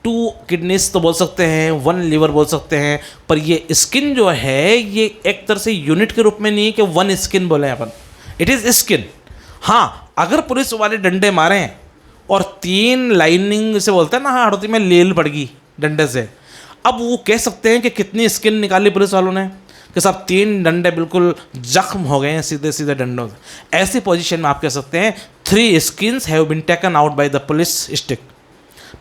2 किडनीज तो बोल सकते हैं, 1 लिवर बोल सकते हैं, पर ये स्किन जो है ये एक तरह से यूनिट के रूप में नहीं है कि 1 स्किन बोले अपन, इट इज़ स्किन। हाँ, अगर पुलिस वाले डंडे मारें और 3 लाइनिंग से बोलते हैं ना, हाँ हड़ोती में लील पड़ गई डंडे से, अब वो कह सकते हैं कि कितनी स्किन निकाली पुलिस वालों ने, कि साहब 3 डंडे बिल्कुल जख्म हो गए हैं सीधे सीधे डंडों से। ऐसी पोजीशन में आप कह सकते हैं 3 skins have been taken out by the police stick.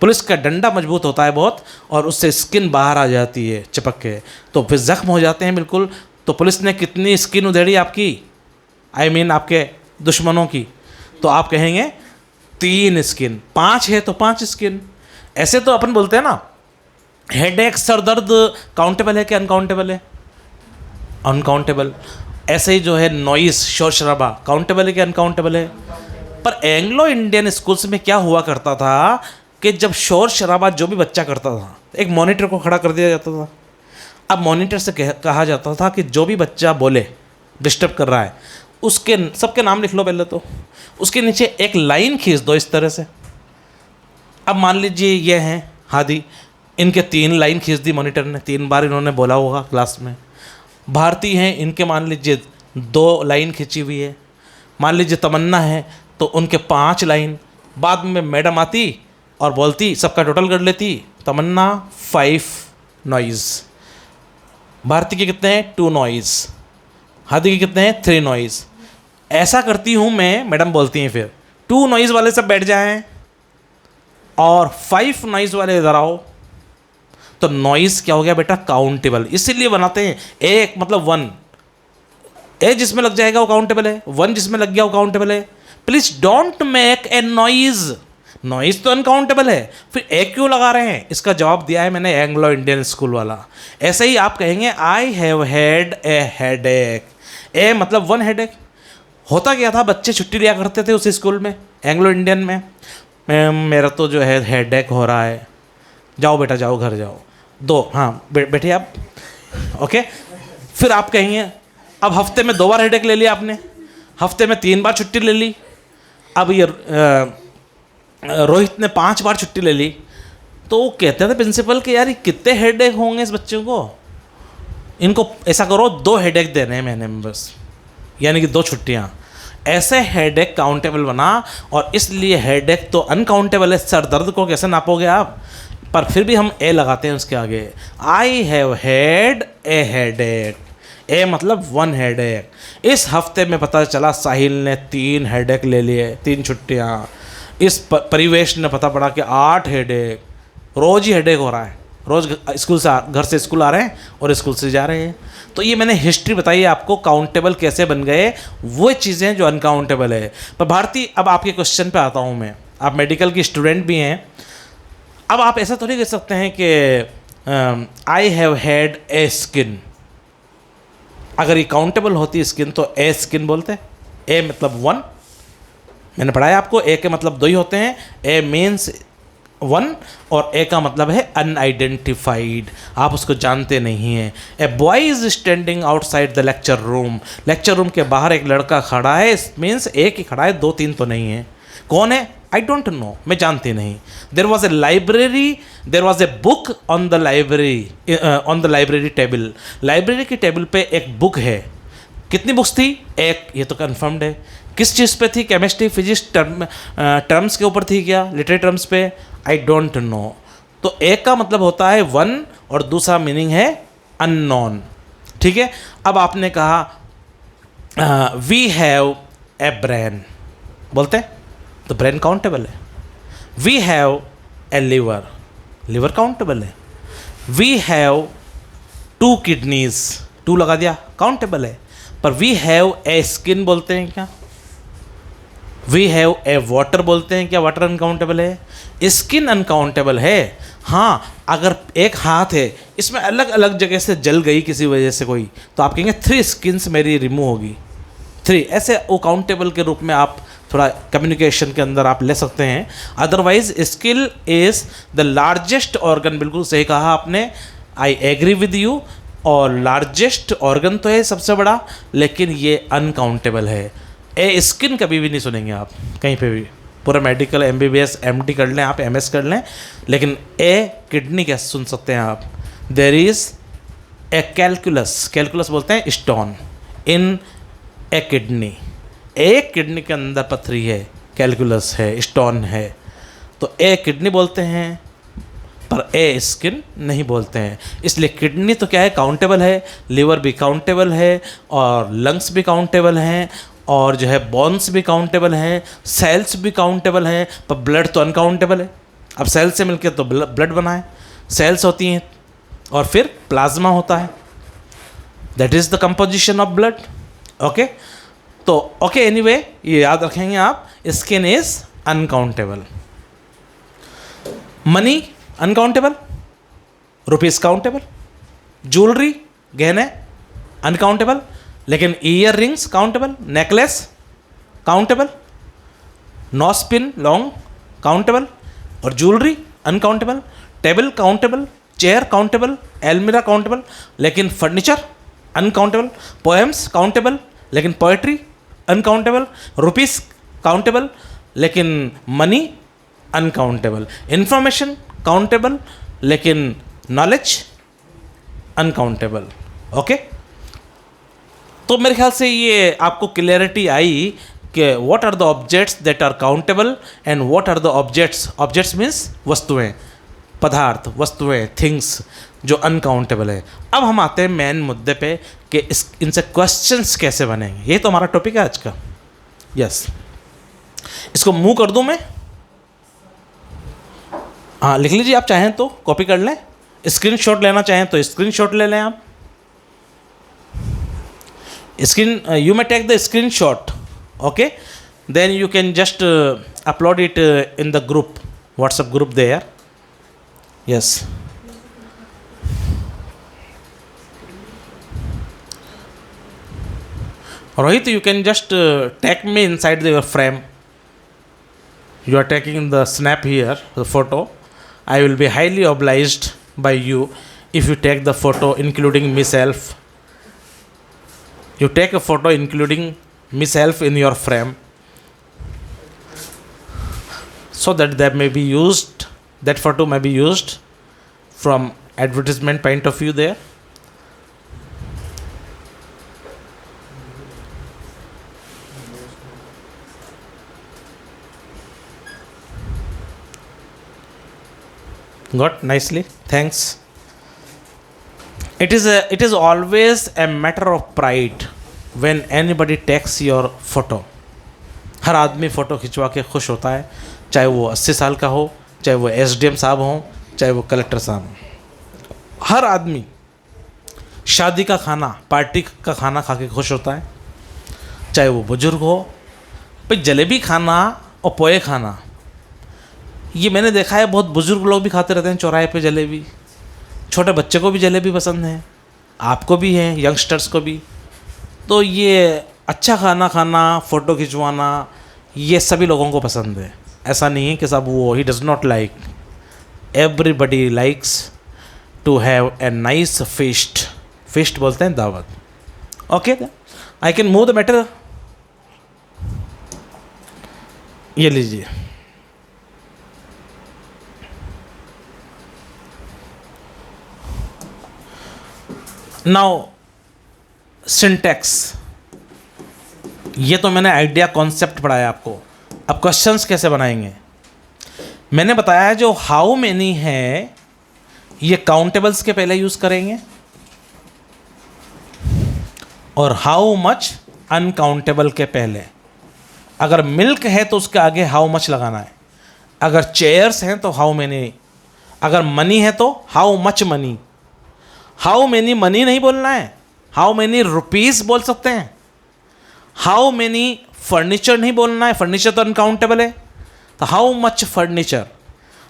Police का डंडा मजबूत होता है बहुत, और उससे स्किन बाहर आ जाती है चिपक के, तो फिर जख्म हो जाते हैं बिल्कुल। तो पुलिस ने कितनी स्किन उधेड़ी आपकी, आई मीन आपके दुश्मनों की, तो आप कहेंगे 3 स्किन। 5 है तो 5 स्किन। ऐसे तो अपन बोलते हैं ना, हेडेक, सर दर्द काउंटेबल है कि अनकाउंटेबल है, अनकाउंटेबल। ऐसे ही जो है नॉइस, शोर शराबा, काउंटेबल है कि अनकाउंटेबल है। पर एंग्लो इंडियन स्कूल्स में क्या हुआ करता था कि जब शोर शराबा जो भी बच्चा करता था, एक मॉनिटर को खड़ा कर दिया जाता था। अब मॉनिटर से कहा जाता था कि जो भी बच्चा बोले, डिस्टर्ब कर रहा है, उसके सबके नाम लिख लो पहले, तो उसके नीचे एक लाइन खींच दो इस तरह से। अब मान लीजिए ये हैं हादी, इनके 3 लाइन खींच दी मॉनिटर ने, 3 बार इन्होंने बोला होगा क्लास में। भारती हैं, इनके मान लीजिए 2 लाइन खींची हुई है। मान लीजिए तमन्ना है तो उनके 5 लाइन। बाद में मैडम आती और बोलती, सबका टोटल कर लेती, तमन्ना 5 नॉइज़, भारती के कितने हैं 2 नॉइज़, हादी के कितने हैं 3 नॉइज़। ऐसा करती हूँ मैं, मैडम बोलती हैं फिर 2 नॉइज़ वाले सब बैठ जाएं और 5 नॉइज़ वाले इधर आओ। तो नॉइज़ क्या हो गया बेटा, काउंटेबल। इसीलिए बनाते हैं, एक मतलब 1, ए जिसमें लग जाएगा वो काउंटेबल है, 1 जिसमें लग गया वो काउंटेबल है। Please don't make a noise. Noise तो अनकाउंटेबल है, फिर ए क्यों लगा रहे हैं, इसका जवाब दिया है मैंने एंग्लो इंडियन स्कूल वाला। ऐसे ही आप कहेंगे I have had a headache. A मतलब 1 हेडेक। होता क्या था, बच्चे छुट्टी लिया करते थे उस स्कूल में, एंग्लो इंडियन में, मेरा तो जो है हेडेक हो रहा है, जाओ बेटा जाओ घर जाओ, 2 हाँ बैठिए आप, ओके। फिर आप कहेंगे अब हफ्ते में 2 बार हेडेक ले लिया आपने, हफ्ते में 3 बार छुट्टी ले ली, अब ये रोहित ने 5 बार छुट्टी ले ली। तो वो कहते थे प्रिंसिपल कि यार ये कितने हेडेक होंगे इस बच्चों को, इनको ऐसा करो 2 हेडेक देने हैं महीने में बस, यानी कि 2 छुट्टियाँ। ऐसे हेडेक काउंटेबल बना, और इसलिए हेडेक तो अनकाउंटेबल है। सर दर्द को कैसे नापोगे आप, पर फिर भी हम ए लगाते हैं उसके आगे। I have had a headache. A मतलब 1 हेडेक। इस हफ्ते में पता चला साहिल ने 3 हेडेक ले लिए, 3 छुट्टियाँ। इस परिवेश ने पता पड़ा कि 8 हेडेक, रोज़ ही हेडेक हो रहा है, रोज़ स्कूल से घर से स्कूल आ रहे हैं और स्कूल से जा रहे हैं। तो ये मैंने हिस्ट्री बताई आपको, काउंटेबल कैसे बन गए, वो चीज़ें जो अनकाउंटेबल है। पर भारती, अब आपके क्वेश्चन पे आता हूँ मैं। आप मेडिकल की स्टूडेंट भी हैं। अब आप ऐसा थोड़ी कह सकते हैं कि आई हैव हैड ए स्किन। अगर ये काउंटेबल होती स्किन तो ए स्किन बोलते। ए मतलब 1, मैंने पढ़ाया आपको, ए के मतलब 2 ही होते हैं। ए मीन्स 1 और ए का मतलब है अनआइडेंटिफाइड, आप उसको जानते नहीं हैं। A boy is standing outside the lecture room, lecture room के बाहर एक लड़का खड़ा है, मीन्स एक ही खड़ा है, 2-3 तो नहीं है। कौन है? आई डोंट नो, मैं जानती नहीं। There was a library, there was a book on the library, on the library table, library की टेबल पे एक बुक है। कितनी बुक्स थी? एक, ये तो कन्फर्म्ड है। किस चीज़ पे थी? केमिस्ट्री, फिजिक्स, टर्म्स के ऊपर थी क्या? लिटरेरी टर्म्स पे? I don't know. तो एक का मतलब होता है 1 और दूसरा मीनिंग है अननोन। ठीक है। अब आपने कहा वी हैव ए ब्रेन, बोलते हैं तो ब्रेन काउंटेबल है। We have a liver, liver countable है। वी हैव 2 किडनीज, 2 लगा दिया, काउंटेबल है। पर वी हैव ए स्किन बोलते हैं क्या? वी हैव ए वाटर बोलते हैं क्या? वाटर अनकाउंटेबल है, स्किन अनकाउंटेबल है। हाँ, अगर एक हाथ है, इसमें अलग अलग जगह से जल गई किसी वजह से कोई, तो आप कहेंगे 3 स्किन्स मेरी रिमूव होगी, 3, ऐसे वो काउंटेबल के रूप में आप थोड़ा कम्युनिकेशन के अंदर आप ले सकते हैं। Otherwise skill is the largest organ, बिल्कुल सही कहा आपने, आई एग्री विद यू। और लार्जेस्ट ऑर्गन तो है सबसे बड़ा, लेकिन ये अनकाउंटेबल है। ए स्किन कभी भी नहीं सुनेंगे आप कहीं पे भी, पूरा मेडिकल MBBS MD कर लें आप, MS कर लें, लेकिन ए किडनी कैसे सुन सकते हैं आप? There is a calculus, calculus बोलते हैं स्टोन इन ए किडनी, एक किडनी के अंदर पथरी है, कैलकुलस है, स्टोन है, तो ए किडनी बोलते हैं, पर ए स्किन नहीं बोलते हैं। इसलिए किडनी तो क्या है? काउंटेबल है, लिवर भी काउंटेबल है, और लंग्स भी काउंटेबल हैं, और जो है बोन्स भी काउंटेबल हैं, सेल्स भी काउंटेबल हैं, पर ब्लड तो अनकाउंटेबल है। अब सेल्स से मिलकर तो ब्लड बना है, सेल्स होती हैं और फिर प्लाज्मा होता है, that is the composition of blood. Okay, तो ओके, एनीवे ये याद रखेंगे आप, skin is uncountable. Money uncountable, rupees countable, jewellery गहने अनकाउंटेबल, लेकिन earrings countable, necklace countable, nose pin लॉन्ग काउंटेबल, और jewellery uncountable, table countable, chair countable, एलमिरा काउंटेबल, लेकिन फर्नीचर अनकाउंटेबल, पोएम्स काउंटेबल, लेकिन पोएट्री अनकाउंटेबल, रुपीस काउंटेबल, लेकिन मनी अनकाउंटेबल, इंफॉर्मेशन काउंटेबल, लेकिन नॉलेज अनकाउंटेबल। ओके, तो मेरे ख्याल से ये आपको क्लियरिटी आई कि what are the objects that are countable and what are the objects, objects means वस्तुएं, पदार्थ, वस्तुएं, थिंग्स जो अनकाउंटेबल है। अब हम आते हैं मेन मुद्दे पे कि इनसे क्वेश्चंस कैसे बनेंगे। ये तो हमारा टॉपिक है आज का। यस, इसको मूव कर दूं मैं? हाँ, लिख लीजिए, आप चाहें तो कॉपी कर लें, स्क्रीनशॉट लेना चाहें तो स्क्रीनशॉट ले लें आप। You may take the screenshot, okay, then you can just upload it in the group, WhatsApp group there. Yes, Rohit, you can just tag me inside your frame. You are taking the snap here, the photo. I will be highly obliged by you if you take the photo including myself. You take a photo including myself in your frame, so that that photo may be used from advertisement point of view there. Got nicely, thanks. It is always a matter of pride when anybody takes your photo. हर आदमी फ़ोटो खिंचवा के खुश होता है, चाहे वो 80 साल का हो, चाहे वो SDM साहब हों, चाहे वो कलेक्टर साहब हों। हर आदमी शादी का खाना, पार्टी का खाना खा के खुश होता है, चाहे वो बुजुर्ग हो। भाई जलेबी खाना और पोए खाना, ये मैंने देखा है बहुत बुजुर्ग लोग भी खाते रहते हैं चौराहे पे जलेबी। छोटे बच्चे को भी जलेबी पसंद है, आपको भी है, यंगस्टर्स को भी। तो ये अच्छा खाना खाना, फ़ोटो खिंचवाना, ये सभी लोगों को पसंद है। ऐसा नहीं है कि सब वो he does not like. Everybody likes to have a nice feast. Feast बोलते हैं दावत। Okay, I can move the matter. ये लीजिए, नाउ सिंटैक्स। ये तो मैंने आइडिया कॉन्सेप्ट पढ़ाया आपको। अब क्वेश्चंस कैसे बनाएंगे मैंने बताया है। जो हाउ मेनी है ये काउंटेबल्स के पहले यूज़ करेंगे और हाउ मच अनकाउंटेबल के पहले। अगर मिल्क है तो उसके आगे हाउ मच लगाना है। अगर चेयर्स हैं तो हाउ मेनी। अगर मनी है तो how much money. How many money नहीं बोलना है, हाउ मेनी रुपीज़ बोल सकते हैं। हाउ मेनी फर्नीचर नहीं बोलना है, फर्नीचर तो अनकाउंटेबल है, तो how much furniture.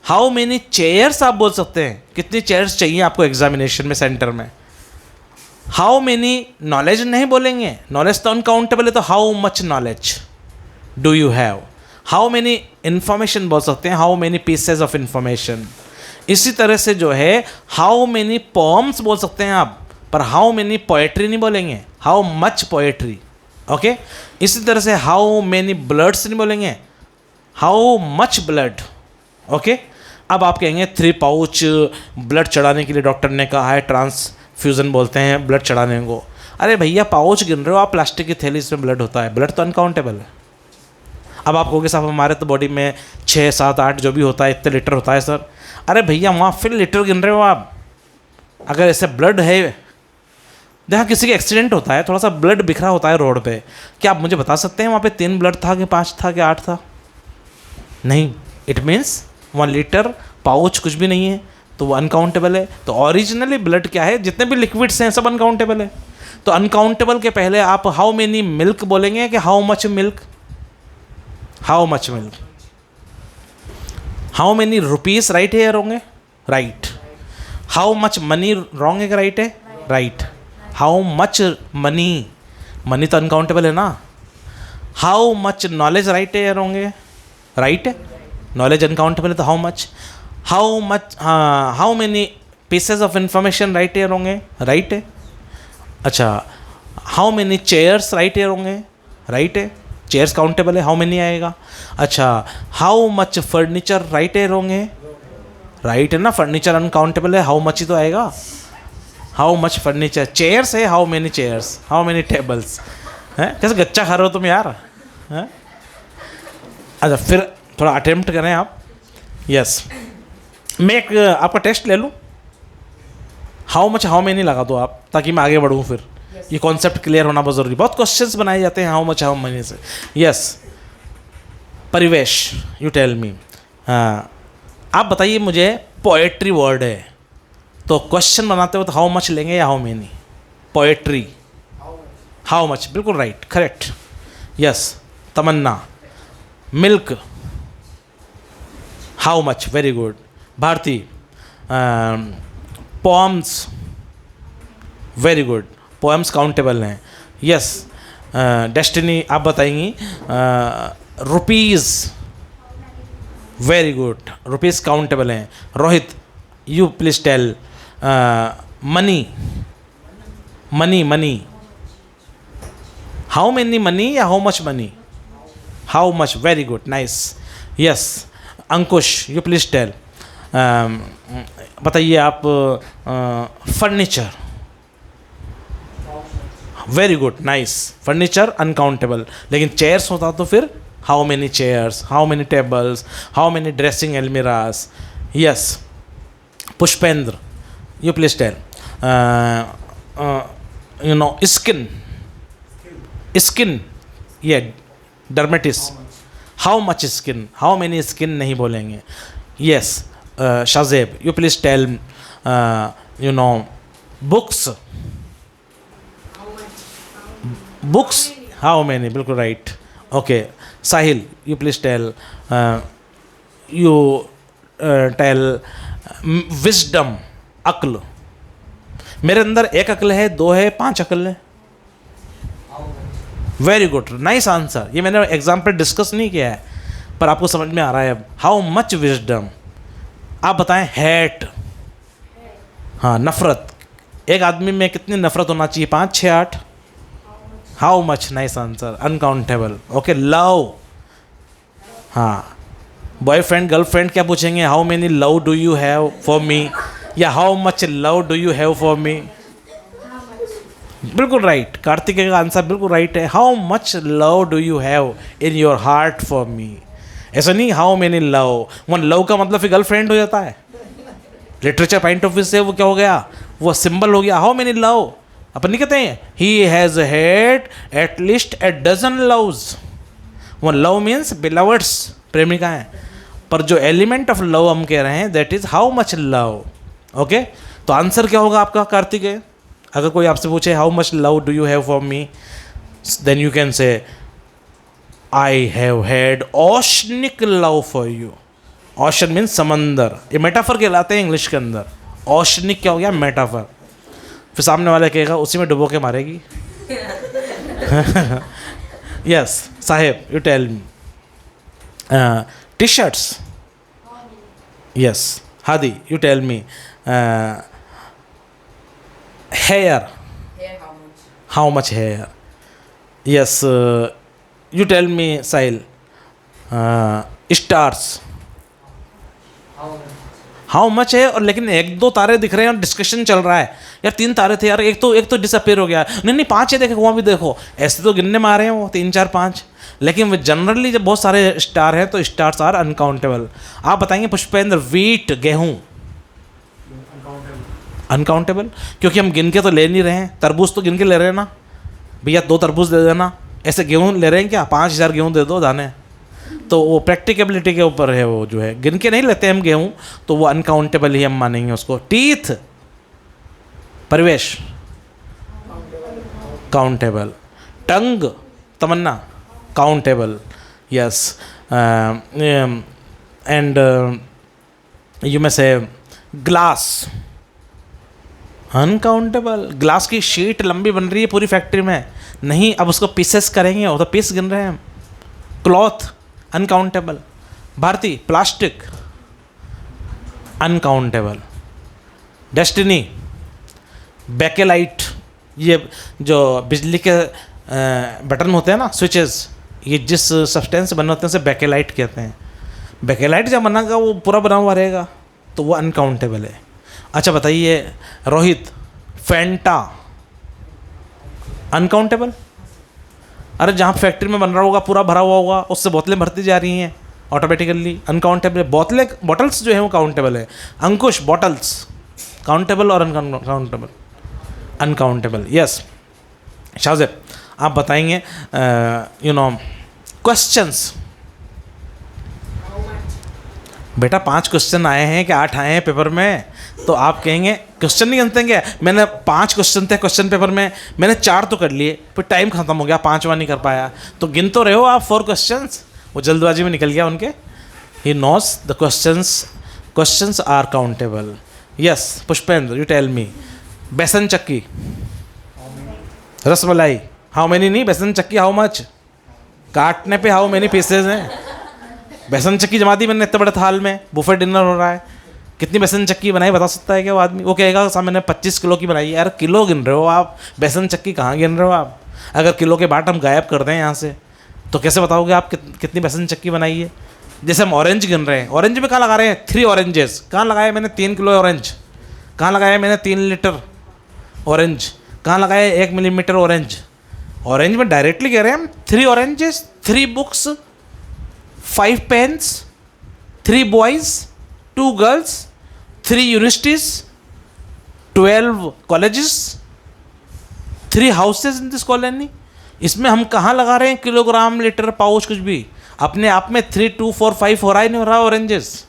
How many chairs आप बोल सकते हैं, कितनी चेयर्स चाहिए आपको एग्जामिनेशन में, सेंटर में। हाउ मेनी नॉलेज नहीं बोलेंगे, नॉलेज तो अनकाउंटेबल है, तो how much knowledge do you have. How many information बोल सकते हैं, how many pieces of information. इसी तरह से जो है हाउ मेनी पोम्स बोल सकते हैं आप, पर हाउ मेनी पोएट्री नहीं बोलेंगे, हाउ मच पोएट्री। ओके, इसी तरह से हाउ मेनी ब्लड्स नहीं बोलेंगे, हाउ मच ब्लड। ओके, अब आप कहेंगे 3 पाउच ब्लड चढ़ाने के लिए डॉक्टर ने कहा है, ट्रांसफ्यूज़न बोलते हैं ब्लड चढ़ाने को। अरे भैया पाउच गिन रहे हो आप, प्लास्टिक की थैली इसमें ब्लड होता है, ब्लड तो अनकाउंटेबल है। अब आप कहोगे साहब हमारे तो बॉडी में 6, 7, 8 जो भी होता है इतने लीटर होता है सर। अरे भैया वहाँ फिर लीटर गिन रहे हो आप। अगर ऐसे ब्लड है, जहाँ किसी का एक्सीडेंट होता है, थोड़ा सा ब्लड बिखरा होता है रोड पे, क्या आप मुझे बता सकते हैं वहाँ पे 3 ब्लड था कि 5 था कि 8 था? नहीं, इट मीन्स 1 लीटर पाउच कुछ भी नहीं है, तो वो अनकाउंटेबल है। तो ओरिजिनली ब्लड क्या है, जितने भी लिक्विड्स हैं सब अनकाउंटेबल है। तो अनकाउंटेबल के पहले आप हाउ मेनी मिल्क बोलेंगे कि how much milk. How much milk. How many rupees right है या रॉन्ग है? Right. How much money wrong है कि राइट है? Right. How much money, money तो अनकाउंटेबल है ना। हाउ मच नॉलेज राइट है या रॉन्ग है? राइट है। नॉलेज अनकाउंटेबल है तो हाउ मच। हाउ मच, हाँ, how many pieces of information right है या रॉन्ग है? राइट है। अच्छा, हाउ मेनी चेयर्स राइट है या रॉन्ग है? राइट है। चेयर्स काउंटेबल है, हाउ मेनी आएगा। अच्छा, हाउ मच फर्नीचर राइट है रॉन्ग है? राइट है ना, फर्नीचर अनकाउंटेबल है, हाउ मच ही तो आएगा। How much furniture. चेयर्स है, how many chairs, how many tables. हैं, कैसे गच्चा खा रहे हो तुम यार, हैं? अच्छा, फिर थोड़ा अटेम्प्ट करें आप। यस, मैं एक आपका टेस्ट ले लूँ। हाउ मच हाउ मेनी लगा दो आप, ताकि मैं आगे बढ़ूँ। फिर ये कॉन्सेप्ट क्लियर होना बहुत ज़रूरी। बहुत क्वेश्चंस बनाए जाते हैं हाउ मच हाउ मेनी से। यस, परिवेश, यू टेल मी, आप बताइए मुझे, पोएट्री वर्ड है तो क्वेश्चन बनाते हो तो हाउ मच लेंगे या how many? Poetry, how much, बिल्कुल right, correct. Yes, Tamanna, milk, how much, very good. Bharti, poems, very good, poems countable हैं। यस, डेस्टिनी आप बताएंगी, rupees, very good, rupees countable हैं। Rohit, you please tell, money, money, money, how many money या how much money? How much, very good, nice. Yes, Ankush, you please tell, बताइए आप, furniture, very good, nice. Furniture uncountable, लेकिन चेयर्स होता तो फिर how many chairs, how many tables, how many dressing एलमिरास। Yes, Pushpendra, you please tell, you know skin, skin, ये डर्मेटिस, how much skin, how many skin नहीं बोलेंगे. Yes Shahzeb, you please tell you know books, books how many, बिल्कुल right. Okay Sahil, you please tell, you tell wisdom, अक्ल. मेरे अंदर एक अक्ल है, दो है, पांच अक्ल है. Very good, nice answer. ये मैंने एग्जाम पे डिस्कस नहीं किया है पर आपको समझ में आ रहा है अब. How much wisdom. आप बताएं हेट. हाँ नफरत, एक आदमी में कितनी नफरत होना चाहिए? 5, 6, 8. How much, nice answer, uncountable. Okay love. हाँ बॉयफ्रेंड गर्लफ्रेंड क्या पूछेंगे? How many love do you have for me, या how much love do you have for me. बिल्कुल राइट, कार्तिकेय का आंसर बिल्कुल राइट है. How much love do you have in your heart for me. ऐसा नहीं how many love, one love का मतलब फिर गर्लफ्रेंड हो जाता है. लिटरेचर पॉइंट ऑफ व्यू से वो क्या हो गया? वो सिंबल हो गया. हाउ मेनी लव, अपन नहीं कहते हैं he has had at least a dozen loves. One love means beloveds, प्रेमिकाएं. पर जो एलिमेंट ऑफ लव हम कह रहे हैं that is how much love. Okay तो आंसर क्या होगा आपका कार्तिकेय? अगर कोई आपसे पूछे how much love do you have for me, then you can say I have had oceanic love for you. Ocean means समंदर. ये मेटाफर कहलाते हैं इंग्लिश के अंदर. ओशनिक क्या हो गया? मेटाफर. फिर सामने वाला कहेगा उसी में डुबो के मारेगी. Yes Saheb, you tell me. T-shirts. Yes Hadi, you tell me. Hair, how much hair. Yes you tell me Sahil. Stars, how much है. और लेकिन एक दो तारे दिख रहे हैं और डिस्कशन चल रहा है. यार 3 तारे थे यार, एक तो डिसअपेयर हो गया. नहीं नहीं 5 है, देखे वहाँ भी देखो. ऐसे तो गिनने में आ रहे हैं वो 3, 4, 5. लेकिन जनरली जब बहुत सारे स्टार हैं तो स्टार्स आर अनकाउंटेबल. आप बताएंगे पुष्पेंद्र वीट, गेहूँ अनकाउंटेबल, क्योंकि हम गिन के तो ले नहीं रहे हैं. तरबूज तो गिन के ले रहे हैं ना भैया, 2 तरबूज दे देना. ऐसे गेहूँ ले रहे हैं क्या? 5000 गेहूँ दे दो दाने. तो वो प्रैक्टिकेबिलिटी के ऊपर है. वो जो है गिन के नहीं लेते हम गेहूँ, तो वो अनकाउंटेबल ही हम मानेंगे उसको. Teeth, Parivesh countable. Tongue, Tamanna countable. Yes and you में से ग्लास अनकाउंटेबल. ग्लास की शीट लंबी बन रही है पूरी फैक्ट्री में, नहीं अब उसको पीसेस करेंगे, वो तो पीस गिन रहे हैं हम. Cloth uncountable. Bharti plastic uncountable. Destiny bakelite, ये जो बिजली के बटन होते हैं ना, स्विचेस, ये जिस सब्सटेंस से बने होते हैं उसे बैकेलाइट कहते हैं. बैकेलाइट जब बनेगा वो पूरा बना हुआ रहेगा तो वो अनकाउंटेबल है. अच्छा बताइए रोहित, फैंटा अनकाउंटेबल. अरे जहाँ फैक्ट्री में बन रहा होगा पूरा भरा हुआ होगा, उससे बोतलें भरती जा रही हैं ऑटोमेटिकली, अनकाउंटेबल. बोतलें, बॉटल्स जो है वो काउंटेबल है. अंकुश बॉटल्स काउंटेबल और अनकाउंटेबल. अनकाउंटेबल. यस शाहजेब, आप बताएंगे यू नो क्वेश्चंस. बेटा 5 क्वेश्चन आए हैं कि 8 आए हैं पेपर में, तो आप कहेंगे क्वेश्चन नहीं गिनते क्या? मैंने 5 क्वेश्चन थे क्वेश्चन पेपर में, मैंने 4 तो कर लिए, फिर टाइम खत्म हो गया, 5वां नहीं कर पाया. तो गिन तो रहे हो आप 4 क्वेश्चंस. वो जल्दबाजी में निकल गया उनके. He knows the questions are countable. Yes Pushpendra, you tell me. Besan chakki, rasmalai, how many नहीं, बेसन चक्की हाउ मच. काटने पे हाउ मेनी पीसेज हैं. बेसन चक्की जमा दी मैंने इतने बड़े थाल में, बुफे डिनर हो रहा है. कितनी बेसन चक्की बनाई बता सकता है क्या वो आदमी? वो कहेगा साहब मैंने 25 किलो की बनाई है. यार किलो गिन रहे हो आप, बेसन चक्की कहाँ गिन रहे हो आप? अगर किलो के बाट हम गायब कर दें यहाँ से तो कैसे बताओगे आप कितनी बेसन चक्की बनाई है? जैसे हम ऑरेंज गिन रहे हैं, ऑरेंज में कहाँ लगा रहे हैं? 3 ऑरेंजेस. कहाँ लगाया मैंने 3 किलो ऑरेंज? कहाँ लगाया मैंने 3 लीटर ऑरेंज? कहाँ लगाया 1 मिलीमीटर ऑरेंज? ऑरेंज में डायरेक्टली कह रहे हैं हम 3 oranges, 3 books, 5 pens, 3 boys, 2 girls, 3 universities. 12 colleges, 3 houses in this colony. इसमें हम कहाँ लगा रहे हैं किलोग्राम, लीटर, पाउच, कुछ भी। अपने आप में 3, 2, 4, 5 हो रहा ही नहीं हो रहा ऑरेंजेस।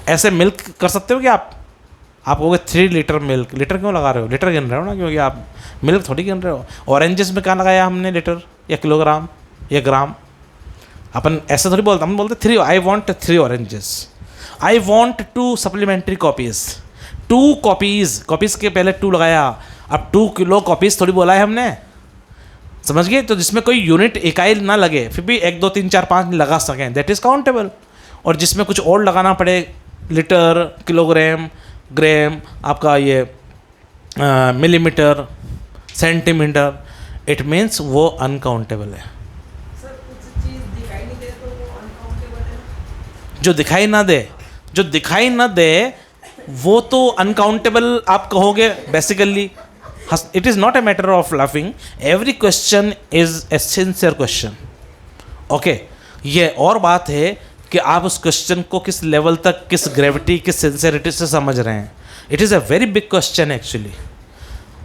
ऐसे मिल्क कर सकते हो क्या आप कहोगे 3 लीटर मिल्क, लीटर क्यों लगा रहे हो? लीटर गिन रहे हो ना, क्योंकि आप मिल्क थोड़ी गिन रहे हो। ऑरेंजेस में कहाँ लगाया हमने लीटर या किलोग्राम या ग्राम? अपन ऐसे थोड़ी बोलते, हम बोलते 3, I want 3 oranges, I want 2 supplementary copies, 2 copies, copies के पहले 2 लगाया, अब 2 किलो कॉपीज़ थोड़ी बोला है हमने, समझ गए? तो जिसमें कोई यूनिट इकाई ना लगे, फिर भी 1, 2, 3, 4, 5 लगा सकें, दैट इज़ काउंटेबल। और जिसमें कुछ और लगाना पड़े, लीटर, किलोग्राम, ग्राम, आपका ये मिलीमीटर, सेंटीमीटर, इट मीन्स वो अनकाउंटेबल है। सर कुछ चीज़ दिखाई नहीं दे तो वो अनकाउंटेबल है? जो दिखाई ना दे वो तो अनकाउंटेबल आप कहोगे basically. It is not a matter of laughing, every question is a sincere question. Okay, ये और बात है कि आप उस क्वेश्चन को किस लेवल तक, किस ग्रेविटी, किस सिंसियरिटी से समझ रहे हैं। It is a very big question actually.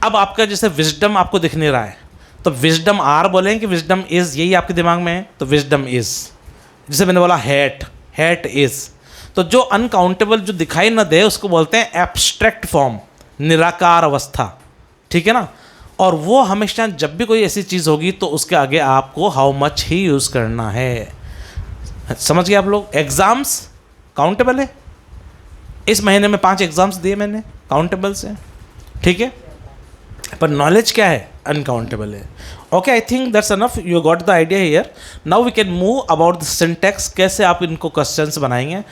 अब आपका जैसे विजडम आपको दिख नहीं रहा है, तो विजडम आर बोलें कि विजडम इज़, यही आपके दिमाग में है, तो विजडम इज़। जैसे मैंने बोला हैट इज़, तो जो अनकाउंटेबल, जो दिखाई ना दे, उसको बोलते हैं एब्स्ट्रैक्ट फॉर्म, निराकार अवस्था, ठीक है ना। और वो हमेशा जब भी कोई ऐसी चीज़ होगी तो उसके आगे आपको हाउ मच ही यूज़ करना है। समझ गए आप लोग? एग्ज़ाम्स काउंटेबल है, इस महीने में 5 एग्ज़ाम्स दिए मैंने, काउंटेबल से, ठीक है। पर नॉलेज क्या है? अनकाउंटेबल है। Okay, I think that's enough, you got the idea here. Now we can move about the syntax, कैसे आप इनको क्वेश्चंस बनाएंगे।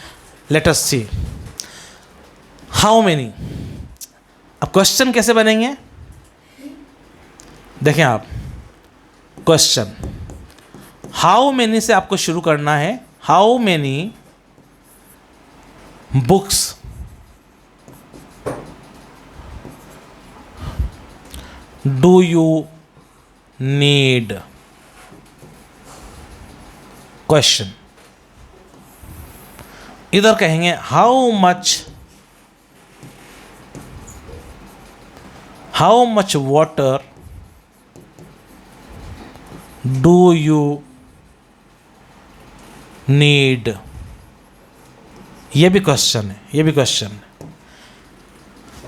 Let us see how many. अब क्वेश्चन कैसे बनेंगे देखें आप। क्वेश्चन हाउ मेनी से आपको शुरू करना है। How many books do you need? Question. इधर कहेंगे how much water do you need? ये भी क्वेश्चन है,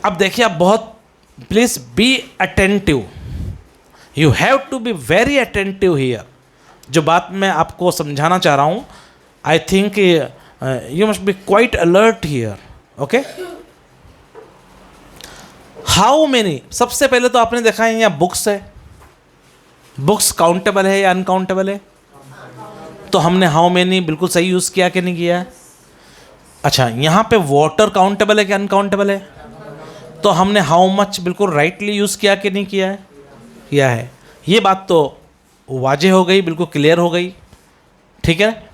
अब देखिए आप बहुत, please be attentive, you have to be very attentive here. जो बात मैं आपको समझाना चाह रहा हूं, I think you must be quite alert here. Okay, how many, सबसे पहले तो आपने देखा है यहाँ बुक्स है, बुक्स काउंटेबल है या अनकाउंटेबल है? तो हमने हाउ मेनी बिल्कुल सही यूज़ किया कि नहीं किया है? अच्छा, यहाँ पे वाटर काउंटेबल है कि अनकाउंटेबल है? तो हमने हाउ मच बिल्कुल राइटली यूज़ किया कि नहीं किया है? किया है। ये बात तो वाजे हो गई, बिल्कुल क्लियर हो गई, ठीक है।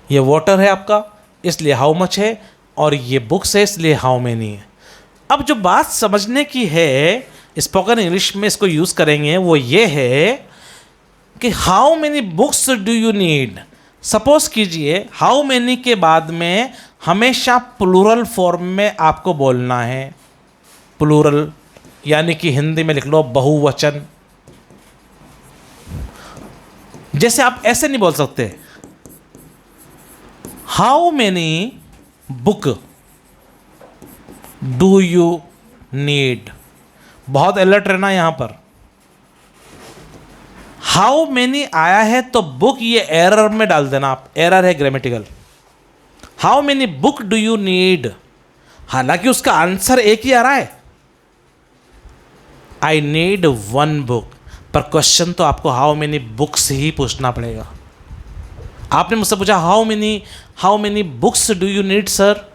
ये वाटर है आपका, इसलिए हाउ मच है, और ये बुक्स है इसलिए हाउ मेनी है। अब जो बात समझने की है, स्पोकन इंग्लिश में इसको यूज़ करेंगे, वो ये है कि how many books do you need. Suppose कीजिए हाउ मेनी के बाद में हमेशा प्लूरल फॉर्म में आपको बोलना है। प्लूरल यानी कि हिंदी में लिख लो बहुवचन। जैसे आप ऐसे नहीं बोल सकते how many book do you need. बहुत अलर्ट रहना यहां पर। हाउ मेनी आया है तो बुक ये एरर में डाल देना आप, एरर है grammatical. How many book do you need, हालांकि उसका आंसर एक ही आ रहा है, आई नीड 1 बुक, पर क्वेश्चन तो आपको हाउ मेनी बुक्स ही पूछना पड़ेगा। आपने मुझसे पूछा how many books do you need sir,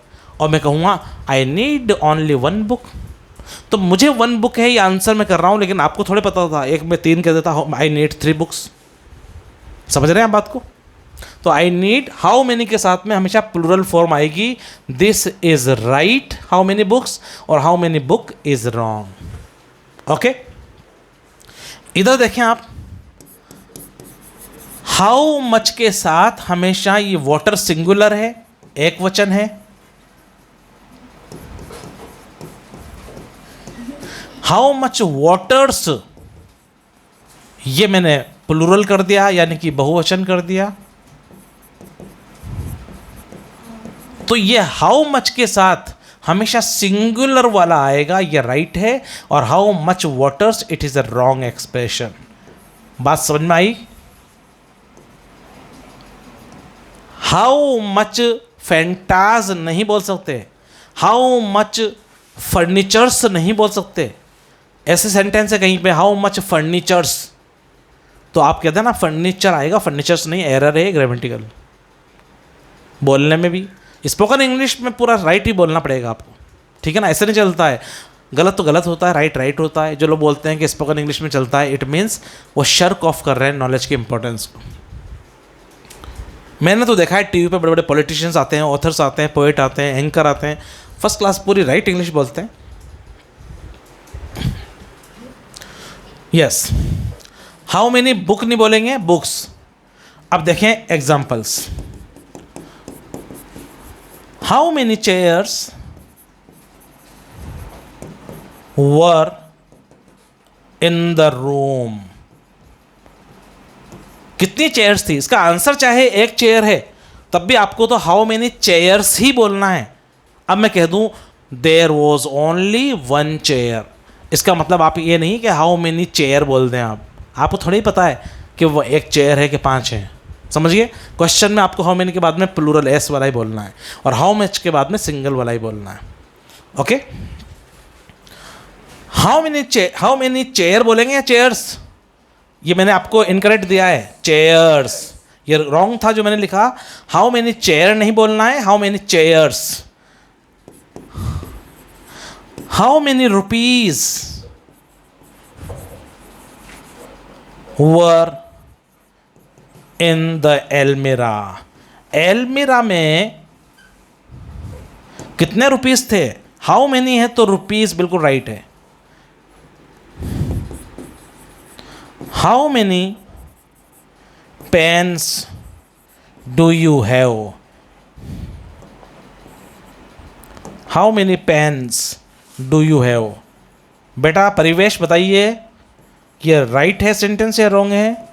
और मैं कहूँगा आई नीड ओनली 1 बुक, तो मुझे 1 बुक है ये आंसर मैं कर रहा हूँ, लेकिन आपको थोड़े पता था, एक में 3 कह देता आई नीड 3 बुक्स। समझ रहे हैं आप बात को? तो आई नीड हाउ मेनी के साथ में हमेशा प्लूरल फॉर्म आएगी, this is right how many books, और how many book is wrong. Okay, इधर देखें आप, हाउ मच के साथ हमेशा ये वाटर सिंगुलर है, एक वचन है। हाउ मच वाटर्स, ये मैंने प्लूरल कर दिया, यानी कि बहुवचन कर दिया। तो ये हाउ मच के साथ हमेशा सिंगुलर वाला आएगा, ये राइट है। और how much waters, it is a wrong expression. बात समझ में आई? हाउ मच फैंटाज नहीं बोल सकते, हाउ मच फर्नीचर्स नहीं बोल सकते। ऐसे सेंटेंस है कहीं पे हाउ मच फर्नीचर्स, तो आप कहते हैं ना फर्नीचर आएगा, फर्नीचर्स नहीं, एरर है ग्रामेटिकल। बोलने में भी स्पोकन इंग्लिश में पूरा राइट ही बोलना पड़ेगा आपको, ठीक है ना? ऐसे नहीं चलता है, गलत तो गलत होता है, राइट राइट होता है। जो लोग बोलते हैं कि स्पोकन इंग्लिश में चलता है, इट मीन्स वो शर्क ऑफ कर रहे हैं नॉलेज की इंपॉर्टेंस को। मैंने तो देखा है टीवी पे बड़े बड़े पॉलिटिशियंस आते हैं, ऑथर्स आते हैं, पोएट आते हैं, एंकर आते हैं, फर्स्ट क्लास पूरी राइट इंग्लिश बोलते हैं। यस, हाउ मेनी बुक नहीं बोलेंगे, बुक्स। अब देखें examples. How many chairs were in the room, कितनी चेयर्स थी? इसका आंसर चाहे एक चेयर है, तब भी आपको तो हाउ मेनी चेयर्स ही बोलना है। अब मैं कह दूं there was only one chair, इसका मतलब आप ये नहीं कि हाउ मेनी चेयर बोल दें। आपको थोड़ा ही पता है कि वो एक चेयर है कि 5 हैं। समझिए, क्वेश्चन में आपको हाउ मेनी के बाद में प्लूरल एस वाला ही बोलना है, और हाउ मच के बाद में सिंगल वाला ही बोलना है। ओके, हाउ मेनी चेयर बोलेंगे या चेयर्स? ये मैंने आपको इनकरेक्ट दिया है, चेयर्स, ये रॉन्ग था जो मैंने लिखा। हाउ मेनी चेयर नहीं बोलना है, how many chairs. How many rupees were in the almirah, almirah में कितने रुपीस थे? हाउ मेनी है तो रुपीस बिल्कुल राइट है। How many pens do you have, how many pens do you have. बेटा परिवेश बताइए, ये राइट है सेंटेंस या रॉन्ग है?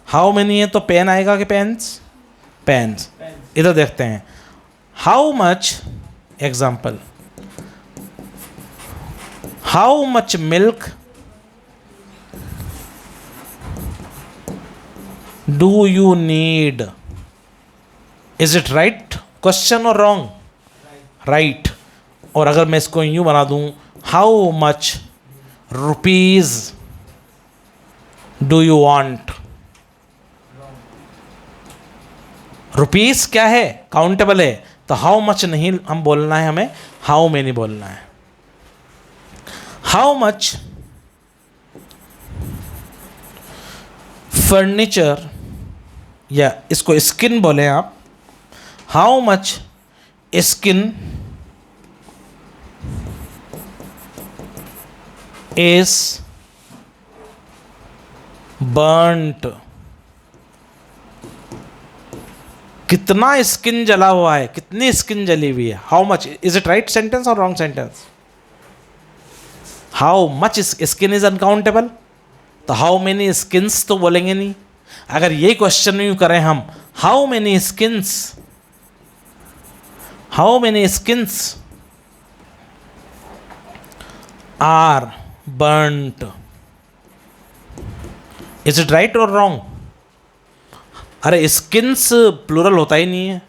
हाउ मेनी है तो पेन आएगा कि पेन्स? पेन्स। इधर देखते हैं, how much, example, how much milk do you need, is it right question और रॉन्ग? राइट। और अगर मैं इसको यूं बना दूं, how much rupees do you want, rupees क्या है? काउंटेबल है, तो हाउ मच नहीं हम बोलना है, हमें हाउ मेनी बोलना है। हाउ मच फर्नीचर, या इसको स्किन बोले आप, how much skin is burnt, कितना स्किन जला हुआ है, कितनी स्किन जली हुई है। How much, is it right sentence और wrong sentence? How much skin is uncountable, तो हाउ मेनी स्किन्स तो बोलेंगे नहीं। अगर ये क्वेश्चन यूं करें हम, how many skins, how many skins are burnt, is it right और रॉन्ग? अरे स्किन्स प्लूरल होता ही नहीं है,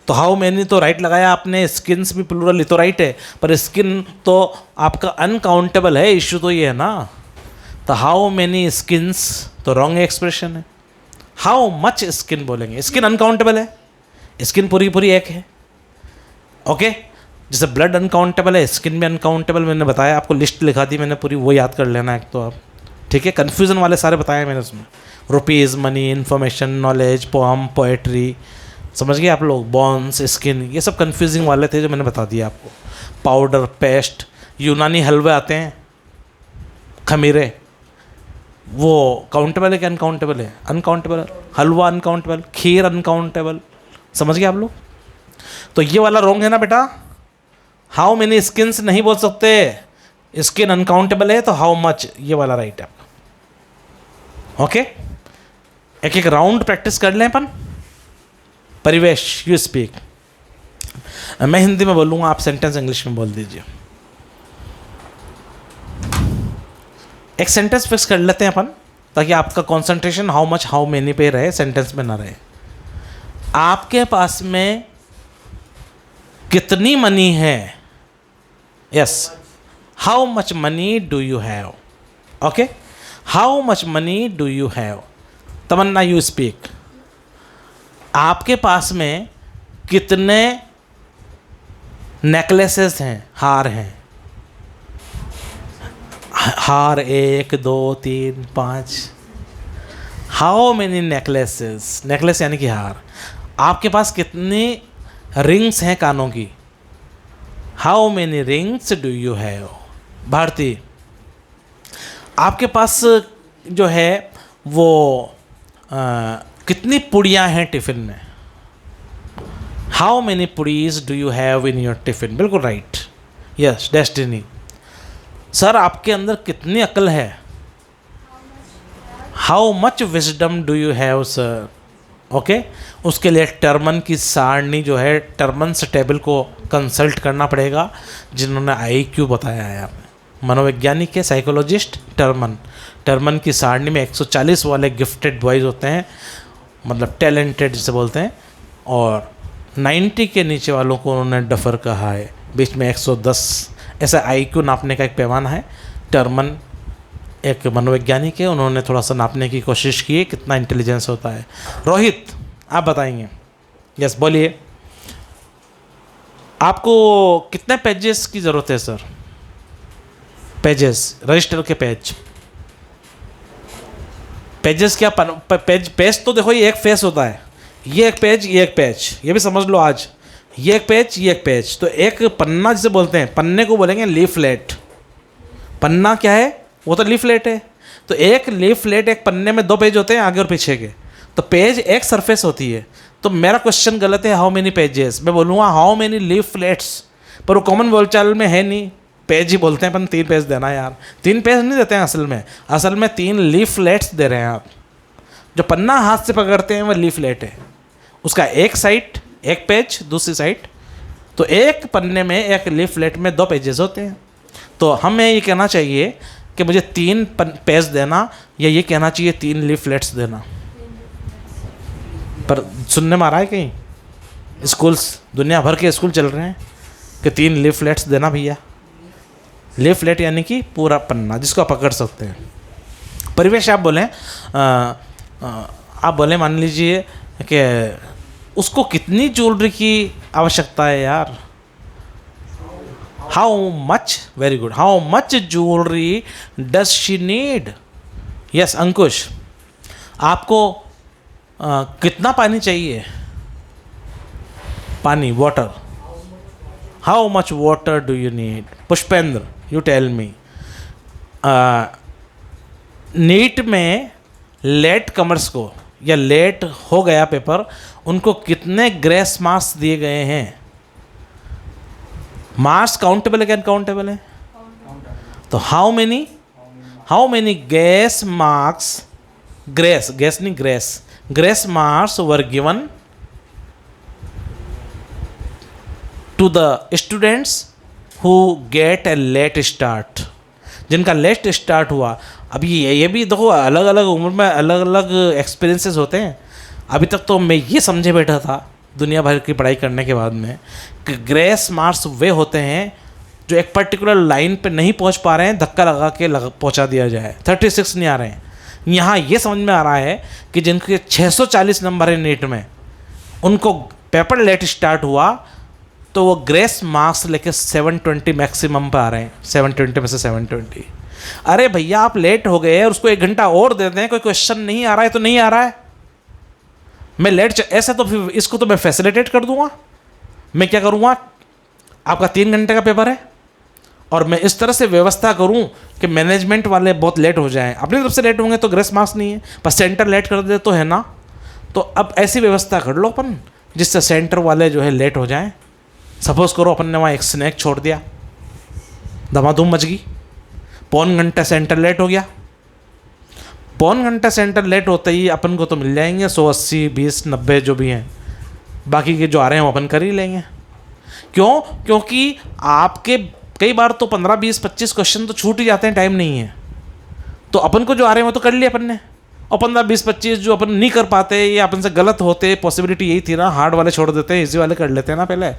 तो हाउ मेनी तो राइट लगाया आपने, स्किन्स भी प्लूरल ही तो राइट है, पर स्किन तो आपका अनकाउंटेबल है, इश्यू तो ये है ना। तो हाउ मेनी स्किन्स तो रॉन्ग एक्सप्रेशन है। हाउ मच स्किन बोलेंगे, स्किन अनकाउंटेबल है, स्किन पूरी पूरी एक है। ओके, जैसे ब्लड अनकाउंटेबल है, स्किन भी अनकाउंटेबल, मैंने बताया आपको, लिस्ट लिखा दी मैंने पूरी, वो याद कर लेना एक तो आप, ठीक है? कन्फ्यूज़न वाले सारे बताए मैंने उसमें, rupees, money, information, knowledge, poem, poetry, समझ गए आप लोग, बॉन्स, स्किन, ये सब कन्फ्यूजिंग वाले थे जो मैंने बता दिया आपको। पाउडर, पेस्ट, यूनानी हलवे आते हैं, खमीरे, वो काउंटेबल है कि अनकाउंटेबल है? अनकाउंटेबल। हलवा अनकाउंटेबल, खीर अनकाउंटेबल, समझ गए आप लोग? तो ये वाला रॉन्ग है ना बेटा, हाउ मेनी स्किन्स नहीं बोल सकते, स्किन अनकाउंटेबल है तो हाउ मच, ये वाला राइट है आपका। ओके, एक एक राउंड प्रैक्टिस कर लें अपन। परिवेश, यू स्पीक। मैं हिंदी में बोलूँगा, आप सेंटेंस इंग्लिश में बोल दीजिए। एक सेंटेंस फिक्स कर लेते हैं अपन, ताकि आपका concentration how much how many पे रहे, सेंटेंस में ना रहे। आपके पास में कितनी मनी है? Yes, how much money do you have? Okay, how much money do you have? Tamanna, you speak. आपके पास में कितने नेकलेसेस हैं, हार हैं? हार 1 2 3 5। How many necklaces? नेकलेस यानी कि हार। आपके पास कितनी रिंग्स हैं कानों की? How many rings do you have? Bharti, आपके पास जो है वो कितनी पुड़ियाँ हैं टिफ़िन में? How many puris do you have in your tiffin? बिल्कुल राइट। Yes, Destiny. सर, आपके अंदर कितनी अक्ल है? How much wisdom do you have sir? Okay, उसके लिए टर्मन की सारणी जो है, टर्मन्स टेबल को कंसल्ट करना पड़ेगा, जिन्होंने IQ बताया है हमें। मनोवैज्ञानिक के साइकोलॉजिस्ट टर्मन की सारणी में 140 वाले गिफ्टेड बॉयज़ होते हैं, मतलब टैलेंटेड जिसे बोलते हैं, और 90 के नीचे वालों को उन्होंने डफर कहा है। बीच में 110, ऐसा IQ नापने का एक पैमाना है। टर्मन एक मनोवैज्ञानिक है, उन्होंने थोड़ा सा नापने की कोशिश की है कितना इंटेलिजेंस होता है। रोहित, आप बताएंगे। यस, बोलिए। आपको कितने पेजेस की ज़रूरत है सर? पेजेस, रजिस्टर के पेजेस क्या? पेज तो देखो, ये एक फेस होता है, ये एक पेज, ये एक पेज, ये भी समझ लो आज। ये एक पेज, ये एक पेज, तो एक पन्ना जिसे बोलते हैं, पन्ने को बोलेंगे लीफलेट। पन्ना क्या है? वो तो लीफलेट है। तो एक लीफलेट, एक पन्ने में 2 पेज होते हैं, आगे और पीछे के। तो पेज एक सरफेस होती है। तो मेरा क्वेश्चन गलत है, हाउ मेनी पेजेस? मैं बोलूँगा हाउ मेनी लीफलेट्स, पर वो कॉमन बोलचाल में है नहीं, पेज ही बोलते हैं अपन। 3 पेज देना यार, 3 पेज नहीं देते हैं असल में 3 लीफलेट्स दे रहे हैं आप। जो पन्ना हाथ से पकड़ते हैं वो लीफलेट है, उसका एक साइड एक पेज, दूसरी साइड। तो एक पन्ने में, एक लीफलेट में 2 पेजेस होते हैं। तो हमें ये कहना चाहिए कि मुझे 3 पेज देना, या ये कहना चाहिए 3 लीफलेट्स देना। पर सुनने में आ रहा है कहीं स्कूल्स, दुनिया भर के स्कूल चल रहे हैं कि 3 लीफलेट्स देना भैया। लीफलेट यानी कि पूरा पन्ना जिसको आप पकड़ सकते हैं। परिवेश, आप बोलें, आप बोलें, मान लीजिए कि उसको कितनी ज्वेलरी की आवश्यकता है यार? How much, very good, how much jewellery does she need? Yes, Ankush, आपको कितना पानी चाहिए? पानी, water. How much water do you need? Pushpendra, you tell me. NEET में लेट कमर्स को, या लेट हो गया पेपर, उनको कितने ग्रेस मार्क्स दिए गए हैं? मार्क्स काउंटेबल है क्या अनकाउंटेबल है? तो how many grace marks, grace नहीं, grace marks were given to the students who get a late start, जिनका लेट स्टार्ट हुआ। अभी ये भी देखो, अलग अलग उम्र में अलग अलग एक्सपीरियंसेस होते हैं। अभी तक तो मैं ये समझे बैठा था दुनिया भर की पढ़ाई करने के बाद में कि ग्रेस मार्क्स वे होते हैं जो एक पर्टिकुलर लाइन पे नहीं पहुंच पा रहे हैं, धक्का लगा के पहुंचा दिया जाए। 36 नहीं आ रहे हैं। यहाँ ये समझ में आ रहा है कि जिनके 640 नंबर है नीट में, उनको पेपर लेट स्टार्ट हुआ तो वो ग्रेस मार्क्स लेके 720 मैक्सिमम पे आ रहे हैं। 720 में से 720। अरे भैया, आप लेट हो गए और उसको 1 घंटा और दे दें, कोई क्वेश्चन नहीं आ रहा है तो नहीं आ रहा है। मैं लेट ऐसा तो फिर इसको तो मैं फैसिलिटेट कर दूंगा। मैं क्या करूँगा, आपका 3 घंटे का पेपर है और मैं इस तरह से व्यवस्था करूं कि मैनेजमेंट वाले बहुत लेट हो जाएं। अपनी तरफ से लेट होंगे तो ग्रेस मार्क्स नहीं है, पर सेंटर लेट कर दे तो है ना। तो अब ऐसी व्यवस्था कर लो अपन जिससे सेंटर वाले जो है लेट हो जाएं। सपोज करो अपन ने वहाँ एक स्नैक छोड़ दिया, धमाधूम मच गई, पौन घंटा सेंटर लेट हो गया, पौन घंटा सेंटर लेट होते ही अपन को तो मिल जाएंगे 180, 20, 90 जो भी हैं, बाकी के जो आ रहे हैं वो अपन कर ही लेंगे। क्यों? क्योंकि आपके कई बार तो 15, 20, 25 क्वेश्चन तो छूट ही जाते हैं, टाइम नहीं है, तो अपन को जो आ रहे हैं वो तो कर लिए अपन ने, और 15, 20, 25 जो अपन नहीं कर पाते या अपन से गलत होते, पॉसिबिलिटी यही थी ना, हार्ड वाले छोड़ देते हैं, इजी वाले कर लेते हैं ना पहले,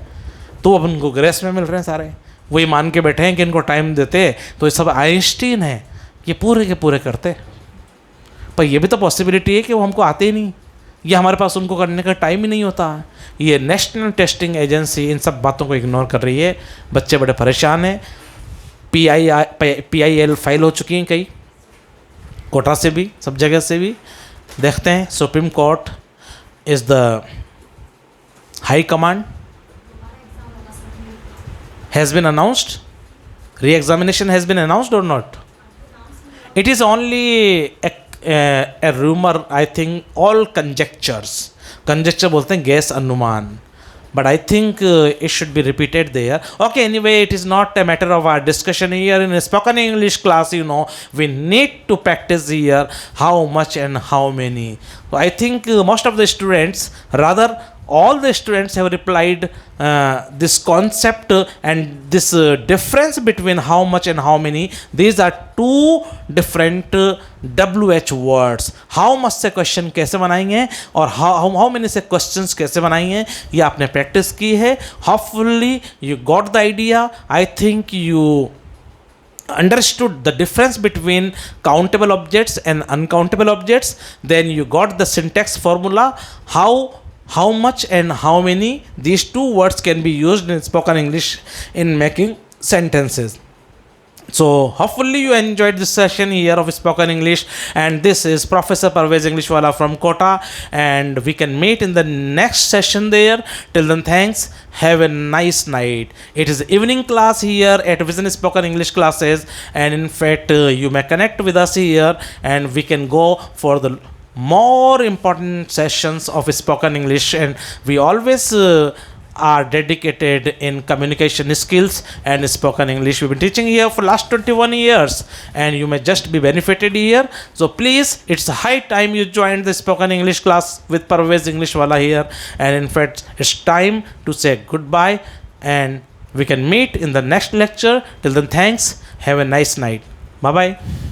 तो अपन को ग्रेस में मिल रहे हैं सारे। वही मान के बैठे हैं कि इनको टाइम देते तो ये सब आइंस्टीन है, ये पूरे के पूरे करते, पर ये भी तो पॉसिबिलिटी है कि वो हमको आते ही नहीं, ये हमारे पास उनको करने का टाइम ही नहीं होता। ये नेशनल टेस्टिंग एजेंसी इन सब बातों को इग्नोर कर रही है, बच्चे बड़े परेशान हैं। PIL फाइल हो चुकी हैं कई, कोटा से भी, सब जगह से भी। देखते हैं, supreme court is the high command, has been announced, re examination has been announced और not? It is only a rumor, I think, all conjecture बोलते हैं, गैस अनुमान, but I think it should be repeated there. Okay, anyway, it is not a matter of our discussion here in a spoken English class, you know, we need to practice here how much and how many. So I think most of the students, rather all the students have replied this concept and this difference between how much and how many. These are two different WH words. How much से क्वेश्चन कैसे बनाएंगे और how many से क्वेश्चंस कैसे बनाएंगे, ये आपने प्रैक्टिस की है. Hopefully you got the idea. I think you understood the difference between countable objects and uncountable objects. Then you got the syntax formula, how much and how many, these two words can be used in spoken English in making sentences. So hopefully you enjoyed this session here of spoken English, and this is Professor Parvez Englishwala from Kota, and we can meet in the next session there. Till then, thanks, have a nice night. It is evening class here at Vision Spoken English classes, and in fact you may connect with us here and we can go for the more important sessions of spoken English, and we always are dedicated in communication skills and spoken English. We've been teaching here for last 21 years and you may just be benefited here. So please, it's high time you joined the spoken English class with Parvez Englishwala here, and in fact it's time to say goodbye and we can meet in the next lecture. Till then, thanks, have a nice night. Bye bye.